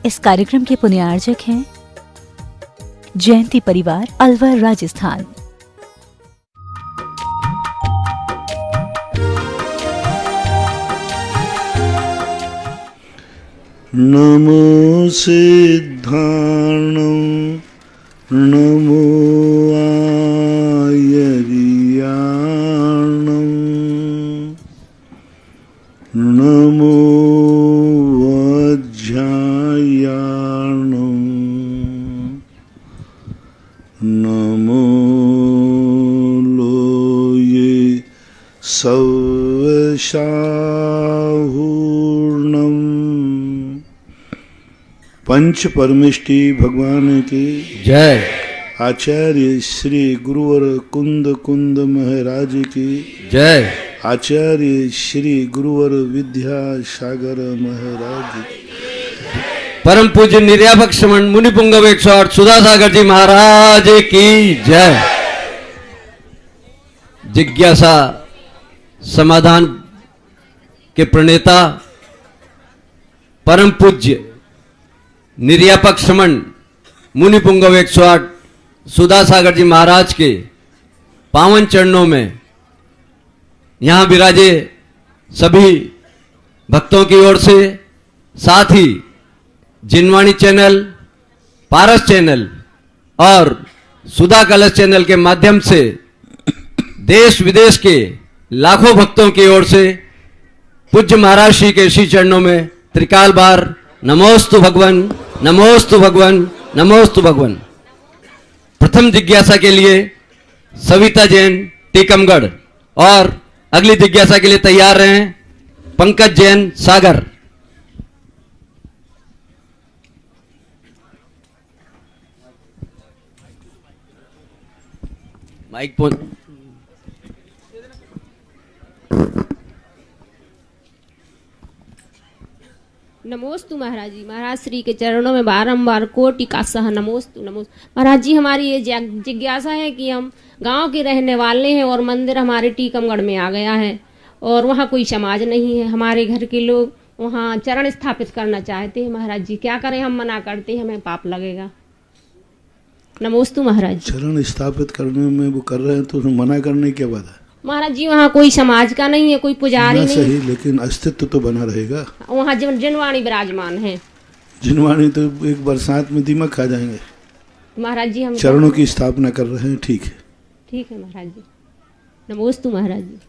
इस कार्यक्रम के पुण्यार्जक हैं जयंती परिवार, अलवर, राजस्थान। नमो सिद्धाणं नमो आयर्याणं नमो वज्रायाणं नमो लोये सवशाहूर्णं। पंच परमेष्टि भगवान की जय। आचार्य श्री गुरुवर कुंद कुंद महाराज की जय। आचार्य श्री गुरुवर विद्यासागर महाराज की। परम पूज्य निर्यापक श्रमण मुनि पुंगव 108 सुधासागर जी महाराज की जय। जिज्ञासा समाधान के प्रणेता परम पूज्य निर्यापक श्रमण मुनि पुंगव 108 सुधासागर जी महाराज के पावन चरणों में यहाँ विराजे सभी भक्तों की ओर से, साथ ही जिनवाणी चैनल, पारस चैनल और सुधा कलश चैनल के माध्यम से देश विदेश के लाखों भक्तों की ओर से पूज्य महाराज श्री के श्री चरणों में त्रिकाल बार नमोस्तु भगवन, नमोस्तु भगवन, नमोस्तु भगवन। प्रथम जिज्ञासा के लिए सविता जैन टीकमगढ़ और अगली जिज्ञासा के लिए तैयार रहें पंकज जैन सागर। Mike phone. नमोस्तु महाराज जी। महाराज श्री के चरणों में बारंबार कोटि का सह नमोस्तु नमोस्तु। महाराज जी, हमारी ये जिज्ञासा है कि हम गांव के रहने वाले हैं और मंदिर हमारे टीकमगढ़ में आ गया है और वहाँ कोई समाज नहीं है। हमारे घर के लोग वहाँ चरण स्थापित करना चाहते हैं। महाराज जी क्या करें, हम मना करते हैं, हमें पाप लगेगा। नमोस्तु महाराज जी। चरण स्थापित करने में वो कर रहे हैं तो मना करने की बात है महाराज जी? वहाँ कोई समाज का नहीं है, कोई पुजारी नहीं। सही, लेकिन अस्तित्व तो बना रहेगा। वहाँ जिनवाणी विराजमान है। जिनवाणी तो एक बरसात में दीमक खा जाएंगे। महाराज जी हम चरणों की स्थापना कर रहे हैं, ठीक है, ठीक है महाराज जी। नमोस्तु महाराज जी।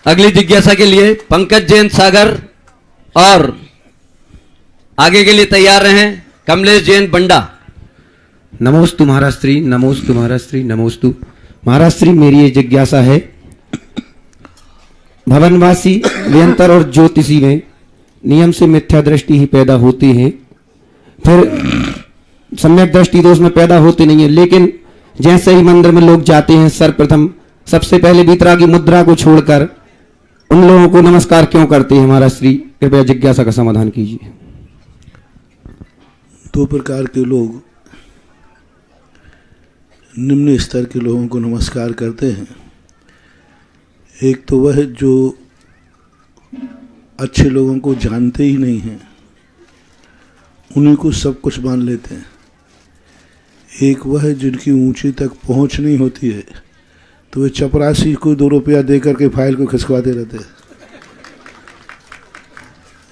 अगली जिज्ञासा के लिए पंकज जैन सागर और आगे के लिए तैयार रहें कमलेश जैन बंडा। नमोस्तु महाराज श्री, नमोस्तु महाराज श्री, नमोस्तु महाराज श्री। मेरी ये जिज्ञासा है, भवनवासी व्यंतर और ज्योतिषी में नियम से मिथ्या दृष्टि ही पैदा होती है, फिर सम्यक दृष्टि दोष में पैदा होती नहीं है। लेकिन जैसे ही मंदिर में लोग जाते हैं, सर्वप्रथम सबसे पहले वीतरागी मुद्रा को छोड़कर उन लोगों को नमस्कार क्यों करते हैं महाराज श्री? कृपया जिज्ञासा का समाधान कीजिए। दो प्रकार के लोग निम्न स्तर के लोगों को नमस्कार करते हैं। एक तो वह जो अच्छे लोगों को जानते ही नहीं हैं, उन्हीं को सब कुछ मान लेते हैं। एक वह जिनकी ऊंची तक पहुंच नहीं होती है, तो वे चपरासी को 2 रुपया दे करके फाइल को खिसकवाते रहते हैं।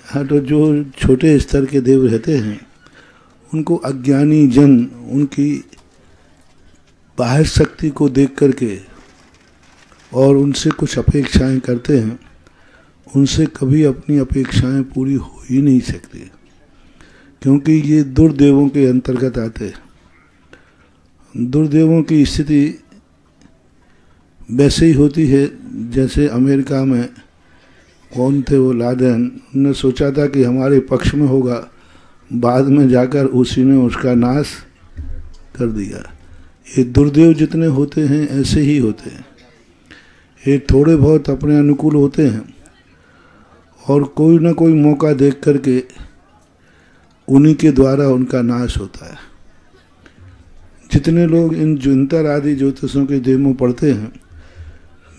हाँ, तो जो छोटे स्तर के देव रहते हैं, उनको अज्ञानी जन उनकी बाहर शक्ति को देख करके और उनसे कुछ अपेक्षाएं करते हैं। उनसे कभी अपनी अपेक्षाएं पूरी हो ही नहीं सकती, क्योंकि ये दुर्देवों के अंतर्गत आते हैं। दुर्देवों की स्थिति वैसे ही होती है जैसे अमेरिका में कौन थे वो, लादेन, उन्होंने सोचा था कि हमारे पक्ष में होगा, बाद में जाकर उसी ने उसका नाश कर दिया। ये दुर्देव जितने होते हैं ऐसे ही होते हैं। ये थोड़े बहुत अपने अनुकूल होते हैं और कोई ना कोई मौका देख करके उन्हीं के द्वारा उनका नाश होता है। जितने लोग इन जुंतर आदि ज्योतिषों के देवों पढ़ते हैं,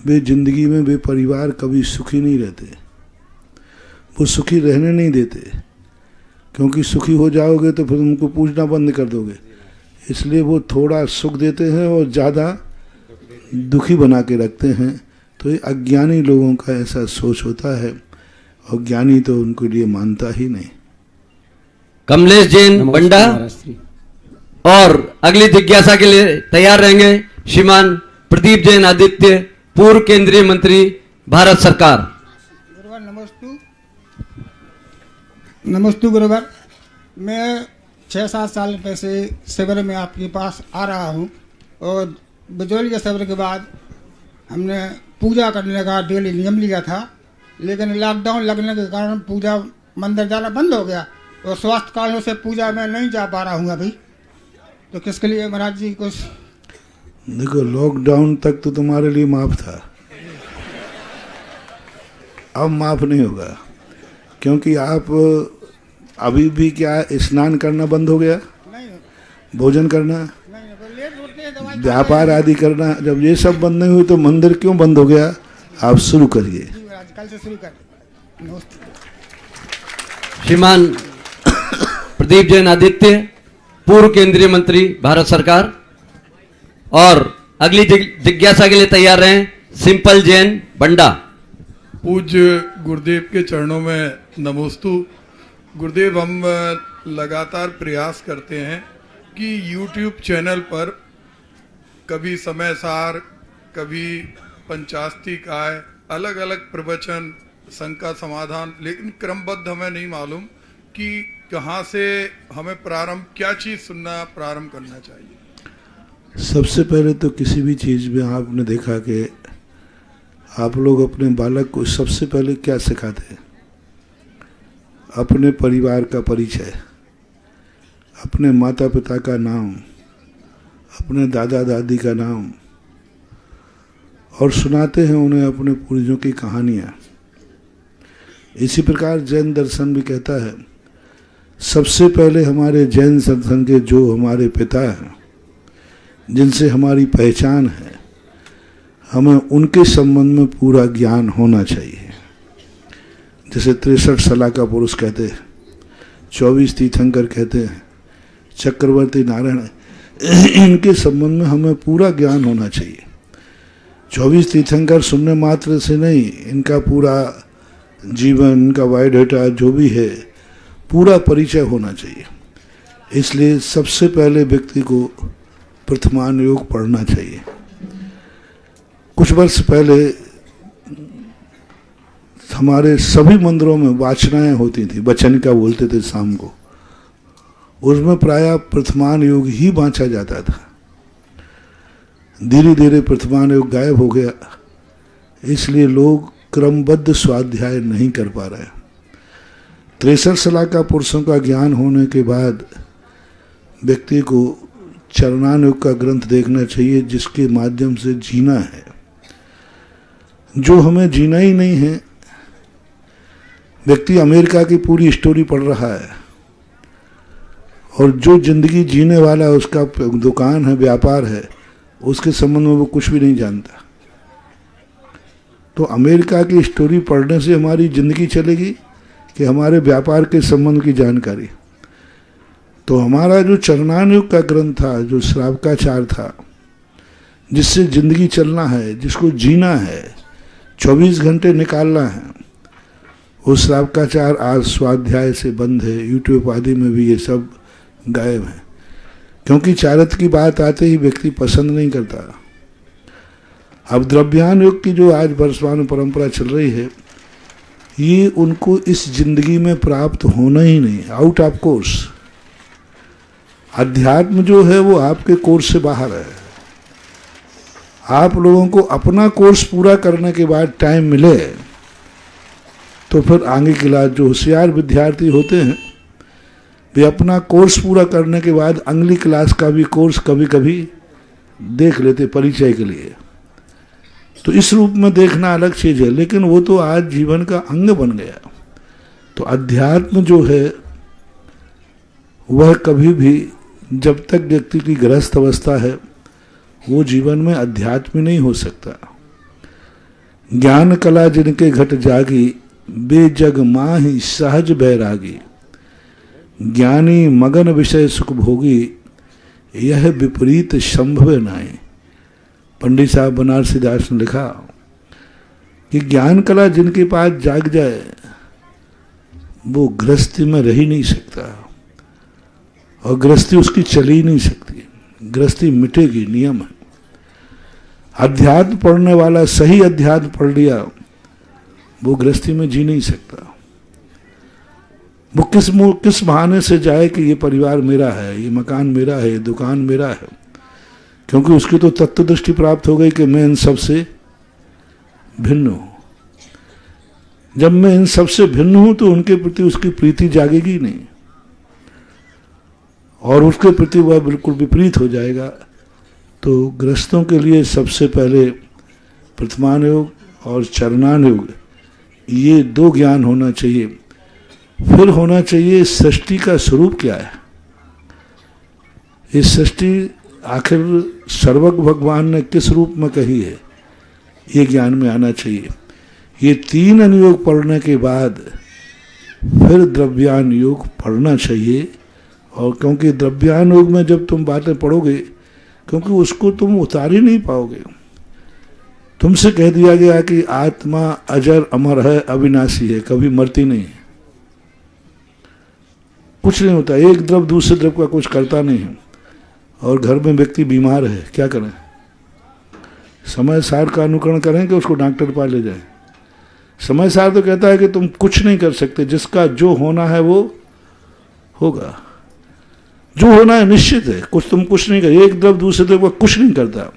वे जिंदगी में वे परिवार कभी सुखी नहीं रहते, वो सुखी रहने नहीं देते। क्योंकि सुखी हो जाओगे तो फिर उनको पूजना बंद कर दोगे, इसलिए वो थोड़ा सुख देते हैं और ज़्यादा दुखी बना के रखते हैं। तो ये अज्ञानी लोगों का ऐसा सोच होता है, और ज्ञानी तो उनके लिए मानता ही नहीं। कमलेश जैन बंडा महाराज श्री। और अगली जिज्ञासा के लिए तैयार रहेंगे श्रीमान प्रदीप जैन आदित्य, पूर्व केंद्रीय मंत्री भारत सरकार। गुरुवार नमस्तु गुरुवार। मैं 6-7 साल पहले शिविर में आपके पास आ रहा हूँ, और बिजौली के शिविर के बाद हमने पूजा करने का डेली नियम लिया था, लेकिन लॉकडाउन लगने के कारण पूजा मंदिर जाना बंद हो गया, और स्वास्थ्य कारणों से पूजा में नहीं जा पा रहा हूँ अभी। तो किसके लिए महाराज जी कुछ? देखो, लॉकडाउन तक तो तुम्हारे लिए माफ था, अब माफ नहीं होगा, क्योंकि आप अभी भी क्या स्नान करना बंद हो गया, नहीं, भोजन करना, नहीं, लेट उठते हैं, दवाई व्यापार आदि करना, जब ये सब बंद नहीं हुई तो मंदिर क्यों बंद हो गया? आप शुरू करिए। जी महाराज, कल से शुरू कर। नमस्ते। श्रीमान प्रदीप जैन आदित्य, पूर्व केंद्रीय मंत्री भारत सरकार। और अगली जिज्ञासा के लिए तैयार रहें सिंपल जैन बंडा। पूज्य गुरुदेव के चरणों में नमोस्तु। गुरुदेव, हम लगातार प्रयास करते हैं कि YouTube चैनल पर कभी समय सार, कभी पंचास्तिकाय, अलग अलग प्रवचन, शंका समाधान, लेकिन क्रमबद्ध हमें नहीं मालूम कि कहाँ से हमें प्रारंभ, क्या चीज़ सुनना प्रारंभ करना चाहिए। सबसे पहले तो किसी भी चीज़ में आपने देखा कि आप लोग अपने बालक को सबसे पहले क्या सिखाते हैं? अपने परिवार का परिचय, अपने माता पिता का नाम, अपने दादा दादी का नाम, और सुनाते हैं उन्हें अपने पूर्वजों की कहानियाँ। इसी प्रकार जैन दर्शन भी कहता है, सबसे पहले हमारे जैन दर्शन के जो हमारे पिता हैं, जिनसे हमारी पहचान है, हमें उनके संबंध में पूरा ज्ञान होना चाहिए। जैसे 63 सलाह का पुरुष कहते हैं, 24 तीर्थंकर कहते हैं, चक्रवर्ती नारायण, इनके संबंध में हमें पूरा ज्ञान होना चाहिए। 24 तीर्थंकर सुनने मात्र से नहीं, इनका पूरा जीवन, इनका बायोडाटा जो भी है, पूरा परिचय होना चाहिए। इसलिए सबसे पहले व्यक्ति को प्रथमान योग पढ़ना चाहिए। कुछ वर्ष पहले हमारे सभी मंदिरों में वाचनाएं होती थी, वचन का बोलते थे शाम को, उसमें प्रायः प्रथमान योग ही बांचा जाता था। धीरे धीरे प्रथमान योग गायब हो गया, इसलिए लोग क्रमबद्ध स्वाध्याय नहीं कर पा रहे। 63 सलाह का पुरुषों का ज्ञान होने के बाद व्यक्ति को चरणानुयोग का ग्रंथ देखना चाहिए, जिसके माध्यम से जीना है। जो हमें जीना ही नहीं है, व्यक्ति अमेरिका की पूरी स्टोरी पढ़ रहा है, और जो जिंदगी जीने वाला उसका दुकान है, व्यापार है, उसके संबंध में वो कुछ भी नहीं जानता। तो अमेरिका की स्टोरी पढ़ने से हमारी जिंदगी चलेगी कि हमारे व्यापार के संबंध की जानकारी? तो हमारा जो चरणानुयोग का ग्रंथ था, जो श्रावकाचार था, जिससे जिंदगी चलना है, जिसको जीना है, 24 घंटे निकालना है, वो श्रावकाचार आज स्वाध्याय से बंद है। यूट्यूब आदि में भी ये सब गायब है, क्योंकि चारत की बात आते ही व्यक्ति पसंद नहीं करता। अब द्रव्यान योग की जो आज वर्षवान परंपरा चल रही है, ये उनको इस जिंदगी में प्राप्त होना ही नहीं, आउट ऑफ कोर्स। अध्यात्म जो है वो आपके कोर्स से बाहर है। आप लोगों को अपना कोर्स पूरा करने के बाद टाइम मिले तो फिर आगे क्लास, जो होशियार विद्यार्थी होते हैं वे अपना कोर्स पूरा करने के बाद अगली क्लास का भी कोर्स कभी कभी देख लेते परिचय के लिए। तो इस रूप में देखना अलग चीज़ है, लेकिन वो तो आज जीवन का अंग बन गया। तो अध्यात्म जो है वह कभी भी, जब तक व्यक्ति की गृहस्थ अवस्था है, वो जीवन में अध्यात्म नहीं हो सकता। ज्ञान कला जिनके घट जागी, बेजग माही सहज बैरागी। ज्ञानी मगन विषय सुख भोगी, यह विपरीत संभव नाय। पंडित साहब बनारसी दास ने लिखा कि ज्ञान कला जिनके पास जाग जाए वो गृहस्थी में रह ही नहीं सकता, और गृहस्थी उसकी चल ही नहीं सकती, गृहस्थी मिटेगी, नियम है। अध्यात्म पढ़ने वाला सही अध्यात्म पढ़ लिया वो गृहस्थी में जी नहीं सकता। वो किस बहाने से जाए कि ये परिवार मेरा है, ये मकान मेरा है, ये दुकान मेरा है, क्योंकि उसकी तो तत्व दृष्टि प्राप्त हो गई कि मैं इन सब से भिन्न हूं। जब मैं इन सब से भिन्न हूं तो उनके प्रति उसकी प्रीति जागेगी नहीं, और उसके प्रति वह बिल्कुल विपरीत हो जाएगा। तो गृहस्थों के लिए सबसे पहले प्रथमान योग और चरणान योग, ये दो ज्ञान होना चाहिए। फिर होना चाहिए सृष्टि का स्वरूप क्या है, इस सृष्टि आखिर सर्वज्ञ भगवान ने किस रूप में कही है, ये ज्ञान में आना चाहिए। ये तीन अनुयोग पढ़ने के बाद फिर द्रव्यान योग पढ़ना चाहिए। और क्योंकि द्रव्यान योग में जब तुम बातें पढ़ोगे, क्योंकि उसको तुम उतार ही नहीं पाओगे। तुमसे कह दिया गया कि आत्मा अजर अमर है, अविनाशी है, कभी मरती नहीं है, कुछ नहीं होता, एक द्रव दूसरे द्रव का कुछ करता नहीं है। और घर में व्यक्ति बीमार है, क्या करें? समय सार का अनुकरण करें कि उसको डॉक्टर पास ले जाए? समय सार तो कहता है कि तुम कुछ नहीं कर सकते, जिसका जो होना है वो होगा, जो होना है निश्चित है, तुम कुछ नहीं कर, एक द्रव दूसरे द्रव का कुछ नहीं करता।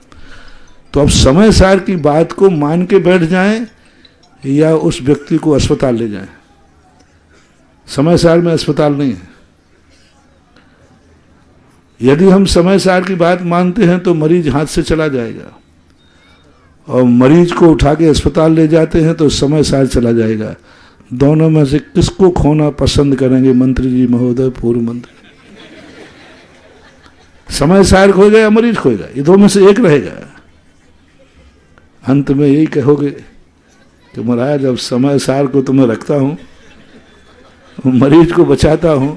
तो अब समय सार की बात को मान के बैठ जाएं या उस व्यक्ति को अस्पताल ले जाएं? समय सार में अस्पताल नहीं है। यदि हम समय सार की बात मानते हैं तो मरीज हाथ से चला जाएगा, और मरीज को उठा के अस्पताल ले जाते हैं तो समय सार चला जाएगा। दोनों में से किसको खोना पसंद करेंगे मंत्री जी महोदय, पूर्व मंत्री? समय सार खोएगा या मरीज खोएगा? ये दो में से एक रहेगा। अंत में यही कहोगे कि महाराज जब समय सार को तुम्हें रखता हूं, मरीज को बचाता हूं,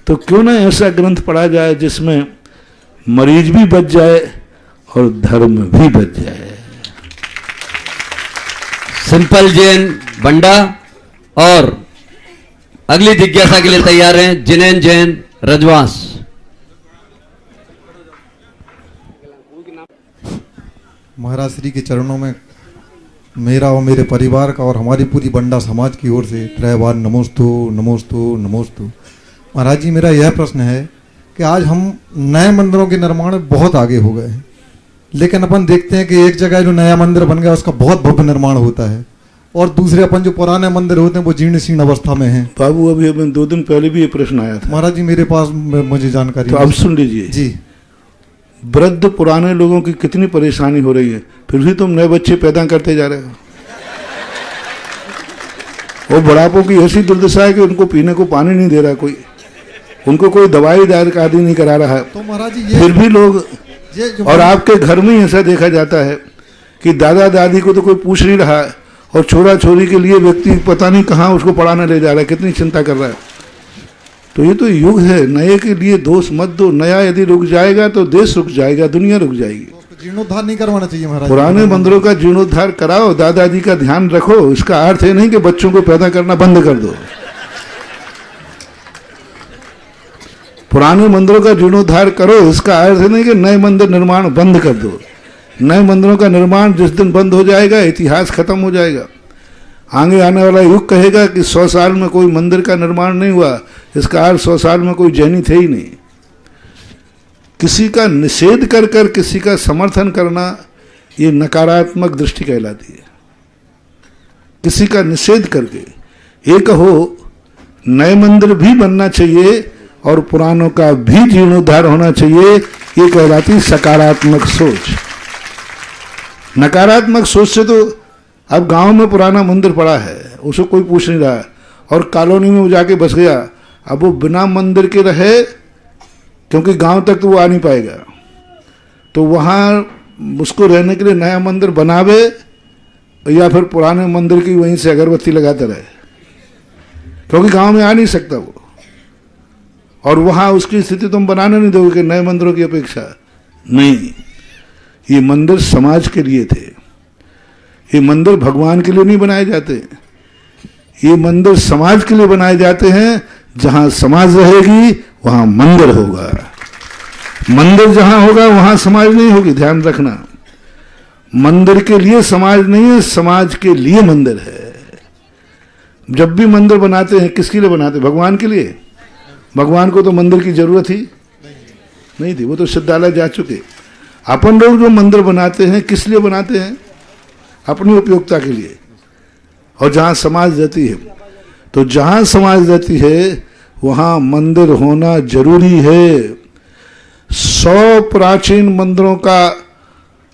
तो क्यों ना ऐसा ग्रंथ पढ़ा जाए जिसमें मरीज भी बच जाए और धर्म भी बच जाए। सिंपल जैन बंडा और अगली जिज्ञासा के लिए तैयार हैं जिनेन जैन रजवास। महाराज श्री के चरणों में मेरा और मेरे परिवार का और हमारी पूरी बंडा समाज की ओर से त्रैवार नमोस्तु नमोस्तु नमोस्तु। महाराज जी, मेरा यह प्रश्न है कि आज हम नए मंदिरों के निर्माण में बहुत आगे हो गए हैं, लेकिन अपन देखते हैं कि एक जगह जो नया मंदिर बन गया उसका बहुत भव्य निर्माण होता है, और दूसरे अपन जो पुराने मंदिर होते हैं वो जीर्ण शीर्ण अवस्था में हैं। बाबू, अभी 2 दिन पहले भी ये प्रश्न आया था महाराज जी मेरे पास, मुझे जानकारी। तो अब सुन लीजिए जी। वृद्ध पुराने लोगों की कितनी परेशानी हो रही है, फिर भी तुम नए बच्चे पैदा करते जा रहे हो। वो बुढ़ापों की ऐसी दुर्दशा है कि उनको पीने को पानी नहीं दे रहा कोई, उनको कोई दवाई दायर आदि नहीं करा रहा है, तो महाराज जी फिर भी लोग। और आपके घर में ही ऐसा देखा जाता है कि दादा दादी को तो कोई पूछ नहीं रहा है, और छोरा छोरी के लिए व्यक्ति पता नहीं कहाँ उसको पढ़ाने ले जा रहा है, कितनी चिंता कर रहा है। तो ये तो युग है, नए के लिए दोष मत दो। नया यदि रुक जाएगा तो देश रुक जाएगा, दुनिया रुक जाएगी। जीर्णोद्धार नहीं करवाना चाहिए महाराज। पुराने मंदिरों का जीर्णोद्धार कराओ, दादाजी का ध्यान रखो। इसका अर्थ है नहीं कि बच्चों को पैदा करना बंद कर दो। पुराने मंदिरों का जीर्णोद्धार करो, इसका अर्थ है नहीं कि नए मंदिर निर्माण बंद कर दो। नए मंदिरों का निर्माण जिस दिन बंद हो जाएगा, इतिहास खत्म हो जाएगा। आगे आने वाला युग कहेगा कि 100 साल में कोई मंदिर का निर्माण नहीं हुआ, इसका अर्थ 100 साल में कोई जैनी थे ही नहीं। किसी का निषेध कर कर किसी का समर्थन करना, ये नकारात्मक दृष्टि कहलाती है। किसी का निषेध करके ये कहो नए मंदिर भी बनना चाहिए और पुरानों का भी जीर्णोद्धार होना चाहिए, ये कहलाती सकारात्मक सोच। नकारात्मक सोच से तो अब गांव में पुराना मंदिर पड़ा है, उसको कोई पूछ नहीं रहा, और कॉलोनी में वो जाके बस गया, अब वो बिना मंदिर के रहे क्योंकि गांव तक तो वो आ नहीं पाएगा, तो वहाँ उसको रहने के लिए नया मंदिर बनावे या फिर पुराने मंदिर की वहीं से अगरबत्ती लगाता रहे, क्योंकि गांव में आ नहीं सकता वो। और वहां उसकी स्थिति तुम बनाने नहीं दोगे कि नए मंदिरों की अपेक्षा। नहीं, ये मंदिर समाज के लिए थे, ये मंदिर भगवान के लिए नहीं बनाए जाते, ये मंदिर समाज के लिए बनाए जाते हैं। जहां समाज रहेगी वहां मंदिर होगा, मंदिर जहां होगा वहां समाज नहीं होगी। ध्यान रखना, मंदिर के लिए समाज नहीं है, समाज के लिए मंदिर है। जब भी मंदिर बनाते हैं किसके लिए बनाते हैं? भगवान के लिए। भगवान को तो मंदिर की जरूरत ही नहीं थी, वो तो सिद्धालय जा चुके। अपन लोग जो मंदिर बनाते हैं किस लिए बनाते हैं? अपनी उपयोगिता के लिए। और जहां समाज रहती है, तो जहां समाज रहती है वहां मंदिर होना जरूरी है। 100 प्राचीन मंदिरों का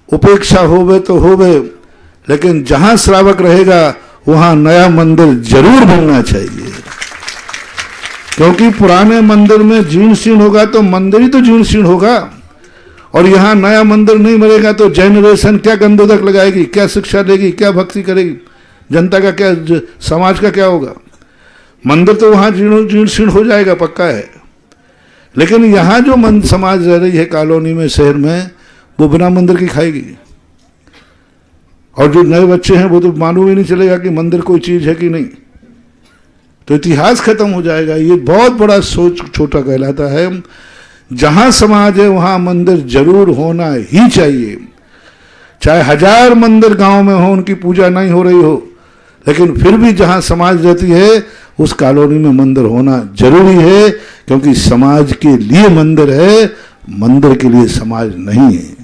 उपेक्षा होवे तो होवे, लेकिन जहां श्रावक रहेगा वहां नया मंदिर जरूर बनना चाहिए। क्योंकि पुराने मंदिर में जीर्ण शीर्ण होगा तो मंदिर ही तो जीर्ण शीर्ण होगा। और यहां नया मंदिर नहीं बनेगा तो जनरेशन क्या गंधोदक लगाएगी, क्या शिक्षा देगी, क्या भक्ति करेगी, जनता का क्या, समाज का क्या होगा? मंदिर तो वहां जीर्ण शीर्ण हो जाएगा, पक्का है। लेकिन यहां जो समाज रह रही है कॉलोनी में, शहर में, वो बिना मंदिर की खाएगी। और जो नए बच्चे हैं वो तो मालूम ही नहीं चलेगा कि मंदिर कोई चीज है कि नहीं, तो इतिहास खत्म हो जाएगा। ये बहुत बड़ा सोच छोटा कहलाता है। जहां समाज है वहां मंदिर जरूर होना ही चाहिए। चाहे 1000 मंदिर गांव में हो, उनकी पूजा नहीं हो रही हो, लेकिन फिर भी जहां समाज रहती है उस कॉलोनी में मंदिर होना जरूरी है। क्योंकि समाज के लिए मंदिर है, मंदिर के लिए समाज नहीं है।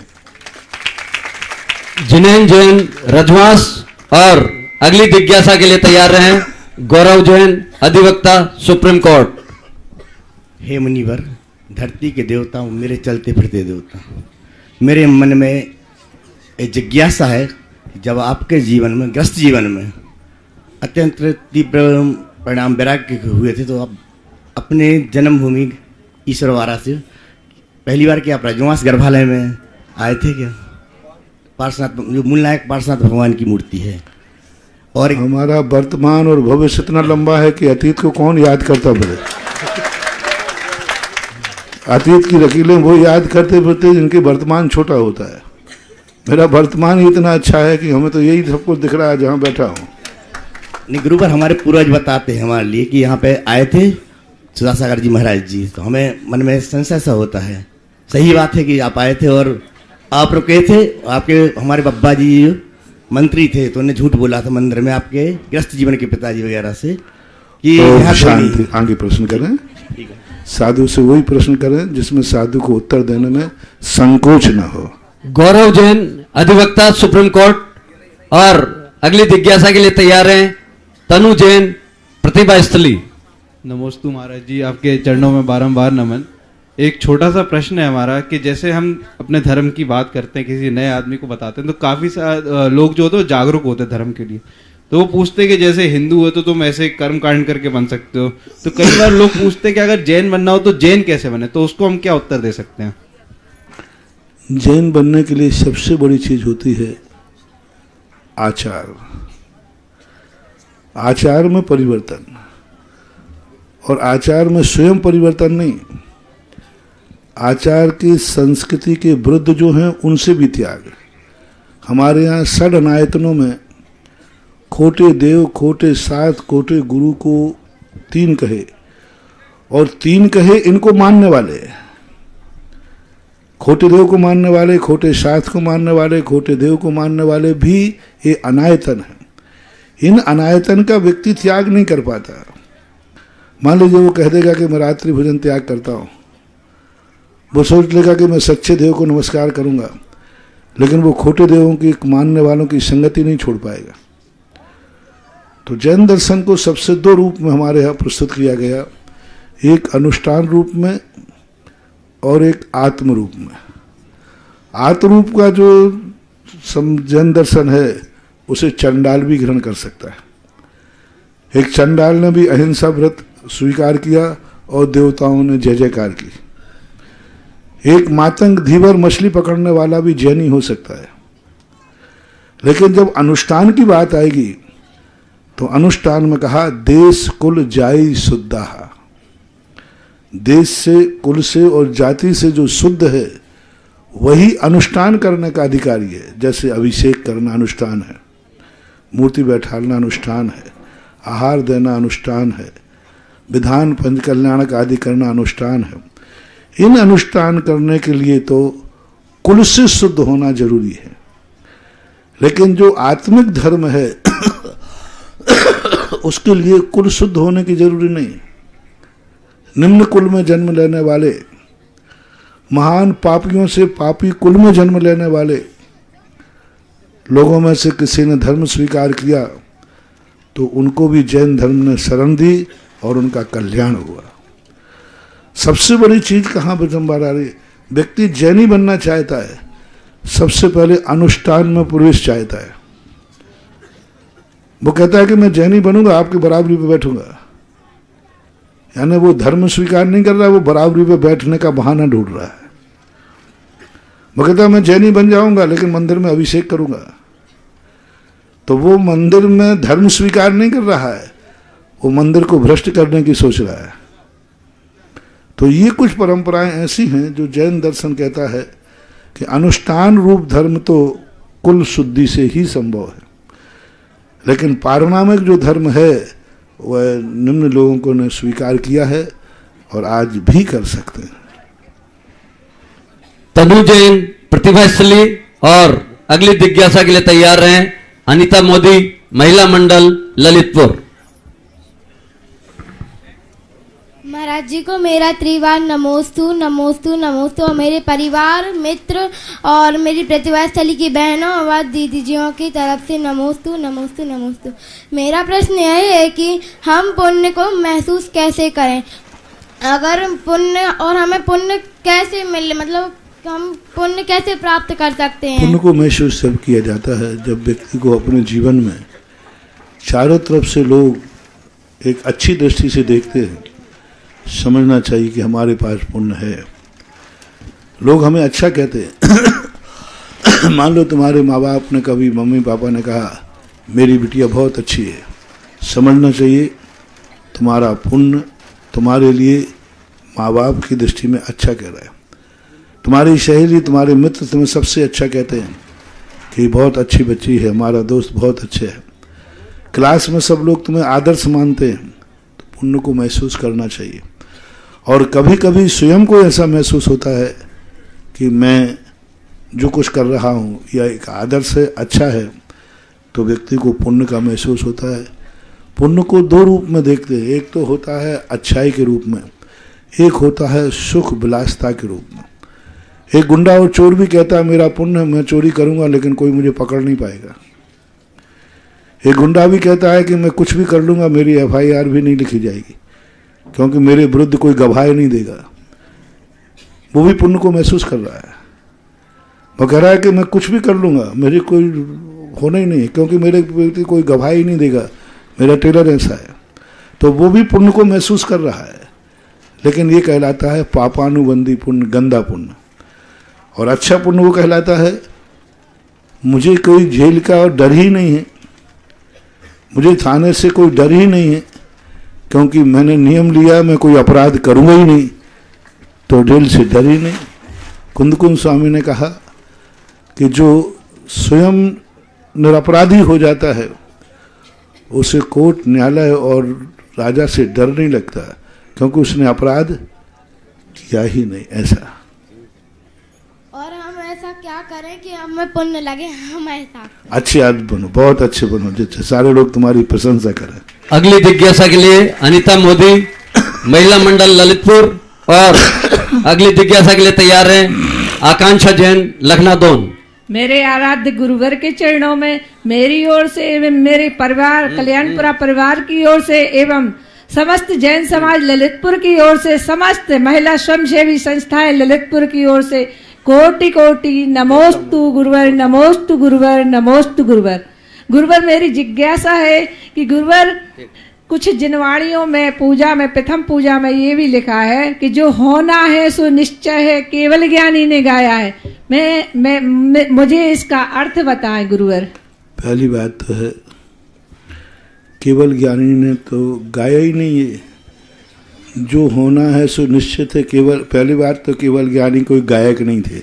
जिनेन जैन रजवास और अगली जिज्ञासा के लिए तैयार रहें। गौरव जैन, अधिवक्ता, सुप्रीम कोर्ट। हे मुनिवर, धरती के देवता, मेरे चलते फिरते देवता, मेरे मन में एक जिज्ञासा है। जब आपके जीवन में, ग्रस्त जीवन में अत्यंत तीव्र परिणाम वैराग्य हुए थे, तो आप अपने जन्मभूमि ईश्वरवाड़ा से पहली बार क्या रजवास गर्भालय में आए थे क्या? पार्श्वनाथ, जो मूल नायक पार्श्वनाथ भगवान की मूर्ति है। और हमारा वर्तमान और भविष्य इतना लंबा है कि अतीत को कौन याद करता फिरे? अतीत की लकीरें वो याद करते फिरते जिनके वर्तमान छोटा होता है। मेरा वर्तमान ही इतना अच्छा है कि हमें तो यही सब कुछ दिख रहा है जहां बैठा हूं। नहीं, गुरु पर हमारे पूर्वज बताते हैं हमारे लिए कि यहाँ पे आए थे सुधासागर जी महाराज जी, तो हमें मन में संशय सा होता है। सही बात है कि आप आए थे और आप रुके थे। आपके हमारे बब्बा जी मंत्री थे, तो उन्हें झूठ बोला था मंदिर में आपके ग्रस्त जीवन के पिताजी वगैरह से कि तो शांति, आगे प्रश्न करें। साधु से वही प्रश्न करें जिसमें साधु को उत्तर देने में संकोच न हो। गौरव जैन, अधिवक्ता, सुप्रीम कोर्ट। और अगली जिज्ञासा के लिए तैयार हैं। तनु जैन, प्रतिभा स्थली। नमोस्तु महाराज जी, आपके चरणों में बारंबार नमन। एक छोटा सा प्रश्न है हमारा कि जैसे हम अपने धर्म की बात करते हैं, किसी नए आदमी को बताते हैं, तो काफी सारे लोग जो होते हैं जागरूक होते हैं धर्म के लिए, तो वो पूछते हैं कि जैसे हिंदू हो तो तुम ऐसे कर्म कांड करके बन सकते हो। तो कई बार लोग पूछते हैं कि अगर जैन बनना हो तो जैन कैसे बने, तो उसको हम क्या उत्तर दे सकते हैं? जैन बनने के लिए सबसे बड़ी चीज होती है आचार। आचार में परिवर्तन, और आचार में स्वयं परिवर्तन नहीं, आचार की संस्कृति के विरुद्ध जो हैं उनसे भी त्याग। हमारे यहाँ षड अनायतनों में खोटे देव, खोटे साथ, खोटे गुरु को 3 कहे, और 3 कहे इनको मानने वाले, खोटे देव को मानने वाले, खोटे साथ को मानने वाले, खोटे देव को मानने वाले भी ये अनायतन है। इन अनायतन का व्यक्ति त्याग नहीं कर पाता। मान लीजिए वो कह देगा कि मैं रात्रि भोजन त्याग करता हूँ, वो सोच लेगा कि मैं सच्चे देव को नमस्कार करूंगा, लेकिन वो खोटे देवों की मानने वालों की संगति नहीं छोड़ पाएगा। तो जैन दर्शन को सबसे 2 रूप में हमारे यहाँ प्रस्तुत किया गया, एक अनुष्ठान रूप में और एक आत्म रूप में। आत्म रूप का जो जैन दर्शन है उसे चंडाल भी ग्रहण कर सकता है। एक चंडाल ने भी अहिंसा व्रत स्वीकार किया और देवताओं ने जय जयकार की। एक मातंग धीवर मछली पकड़ने वाला भी जैनी हो सकता है। लेकिन जब अनुष्ठान की बात आएगी तो अनुष्ठान में कहा देश कुल जाई शुद्धा। देश से, कुल से और जाति से जो शुद्ध है वही अनुष्ठान करने का अधिकारी है। जैसे अभिषेक करना अनुष्ठान है, मूर्ति बैठाना अनुष्ठान है, आहार देना अनुष्ठान है, विधान पंचकल्याणक आदि करना अनुष्ठान है। इन अनुष्ठान करने के लिए तो कुल से शुद्ध होना जरूरी है। लेकिन जो आत्मिक धर्म है उसके लिए कुल शुद्ध होने की जरूरी नहीं। निम्न कुल में जन्म लेने वाले, महान पापियों से पापी कुल में जन्म लेने वाले लोगों में से किसी ने धर्म स्वीकार किया तो उनको भी जैन धर्म ने शरण दी और उनका कल्याण हुआ। सबसे बड़ी चीज कहाँ विडंबना आ रही, व्यक्ति जैनी बनना चाहता है, सबसे पहले अनुष्ठान में प्रवेश चाहता है। वो कहता है कि मैं जैनी बनूंगा, आपकी बराबरी पे बैठूंगा, यानी वो धर्म स्वीकार नहीं कर रहा, वो बराबरी पे बैठने का बहाना ढूंढ रहा है। वो कहता है मैं जैनी बन जाऊंगा लेकिन मंदिर में अभिषेक करूंगा, तो वो मंदिर में धर्म स्वीकार नहीं कर रहा है, वो मंदिर को भ्रष्ट करने की सोच रहा है। तो ये कुछ परंपराएं ऐसी हैं जो जैन दर्शन कहता है कि अनुष्ठान रूप धर्म तो कुल शुद्धि से ही संभव है, लेकिन पारमार्थिक जो धर्म है वह निम्न लोगों को ने स्वीकार किया है और आज भी कर सकते हैं। तनु जैन प्रतिभाशाली और अगली जिज्ञासा के लिए तैयार रहें। अनीता मोदी, महिला मंडल, ललितपुर। महाराज जी को मेरा त्रिवार नमोस्तु नमोस्तु नमोस्तु, और मेरे परिवार, मित्र और मेरी प्रतिभाशाली की बहनों और दीदीजियों की तरफ से नमोस्तु नमोस्तु नमोस्तु। मेरा प्रश्न यह है कि हम पुण्य को महसूस कैसे करें, अगर पुण्य, और हमें पुण्य कैसे मिले, मतलब हम पुण्य कैसे प्राप्त कर सकते हैं? पुण्य को महसूस सब किया जाता है जब व्यक्ति को अपने जीवन में चारों तरफ से लोग एक अच्छी दृष्टि से देखते हैं। समझना चाहिए कि हमारे पास पुण्य है, लोग हमें अच्छा कहते हैं। मान लो तुम्हारे माँ बाप ने कभी, मम्मी पापा ने कहा मेरी बिटिया बहुत अच्छी है, समझना चाहिए तुम्हारा पुण्य तुम्हारे लिए माँ बाप की दृष्टि में अच्छा कह रहा है। तुम्हारी सहेली, तुम्हारे मित्र तुम्हें सबसे अच्छा कहते हैं कि बहुत अच्छी बच्ची है, हमारा दोस्त बहुत अच्छा है। क्लास में सब लोग तुम्हें आदर्श मानते हैं, तो पुण्य को महसूस करना चाहिए। और कभी कभी स्वयं को ऐसा महसूस होता है कि मैं जो कुछ कर रहा हूँ या एक आदर्श है, अच्छा है, तो व्यक्ति को पुण्य का महसूस होता है। पुण्य को दो रूप में देखते हैं, एक तो होता है अच्छाई के रूप में, एक होता है सुख विलासता के रूप में। एक गुंडा और चोर भी कहता है मेरा पुण्य, मैं चोरी करूंगा लेकिन कोई मुझे पकड़ नहीं पाएगा। एक गुंडा भी कहता है कि मैं कुछ भी कर लूंगा, मेरी FIR भी नहीं लिखी जाएगी क्योंकि मेरे विरुद्ध कोई गवाही नहीं देगा। वो भी पुण्य को महसूस कर रहा है। वो कह रहा है कि मैं कुछ भी कर लूंगा, मेरे कोई होना ही नहीं क्योंकि मेरे व्यक्ति कोई गवाही नहीं देगा, मेरा टेलर ऐसा है। तो वो भी पुण्य को महसूस कर रहा है, लेकिन ये कहलाता है पापानुबंधी पुण्य, गंदा पुण्य। और अच्छा पुण्य वो कहलाता है मुझे कोई जेल का और डर ही नहीं है, मुझे थाने से कोई डर ही नहीं है क्योंकि मैंने नियम लिया मैं कोई अपराध करूंगा ही नहीं, तो जेल से डर ही नहीं। कुंदकुंद स्वामी ने कहा कि जो स्वयं निरपराधी हो जाता है उसे कोर्ट, न्यायालय और राजा से डर नहीं लगता क्योंकि उसने अपराध किया ही नहीं। ऐसा और हम ऐसा क्या करें कि हमें पुण्य लगे, हम ऐसा अच्छी आदत बनो, बहुत अच्छे बनो जिससे सारे लोग तुम्हारी प्रशंसा करें। अगली जिज्ञासा के लिए अनीता मोदी, महिला मंडल, ललितपुर। और अगली जिज्ञासा के लिए तैयार हैं आकांक्षा जैन, लखनादौन। मेरे आराध्य गुरुवर के चरणों में मेरी ओर से एवं मेरे परिवार, कल्याणपुरा परिवार की ओर से एवं समस्त जैन समाज ललितपुर की ओर से, समस्त महिला स्वयंसेवी संस्थाएं ललितपुर की ओर से कोटि कोटि नमोस्तु गुरुवर, नमोस्तु गुरुवर, नमोस्तु गुरुवर। गुरुवर मेरी जिज्ञासा है कि गुरुवर कुछ जिनवाणियों में पूजा में, प्रथम पूजा में ये भी लिखा है कि जो होना है सो निश्चय है, केवल ज्ञानी ने गाया है। मुझे इसका अर्थ बताएं गुरुवर। पहली बात तो है केवल ज्ञानी ने तो गाया ही नहीं है, जो होना है सो निश्चित है। केवल पहली बात तो केवल ज्ञानी कोई गायक नहीं थे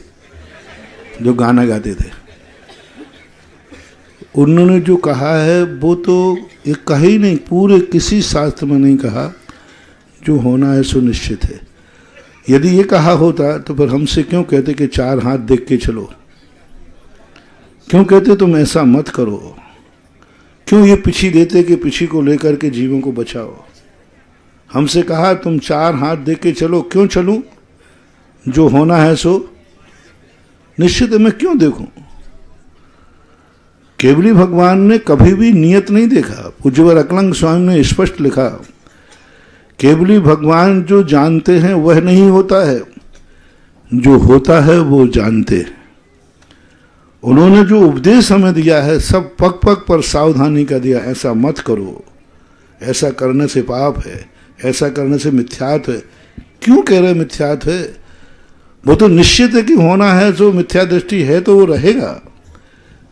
जो गाना गाते थे। उन्होंने जो कहा है वो तो ये कहा ही नहीं, पूरे किसी शास्त्र में नहीं कहा जो होना है सो निश्चित है। यदि ये कहा होता तो फिर हमसे क्यों कहते कि 4 हाथ देख के चलो? क्यों कहते तुम ऐसा मत करो? क्यों ये पिछी देते कि पिछी को लेकर के जीवों को बचाओ? हमसे कहा तुम 4 हाथ देख के चलो। क्यों चलूं? जो होना है सो निश्चित है। मैं क्यों देखूं? केवली भगवान ने कभी भी नियत नहीं देखा। पूज्यवर अकलंग स्वामी ने स्पष्ट लिखा, केवली भगवान जो जानते हैं वह नहीं होता है, जो होता है वो जानते हैं। उन्होंने जो उपदेश हमें दिया है सब पग पग पर सावधानी का दिया। ऐसा मत करो, ऐसा करने से पाप है, ऐसा करने से मिथ्यात है। क्यों कह रहे मिथ्यात है? वो तो निश्चित है कि होना है, जो मिथ्या दृष्टि है तो वो रहेगा।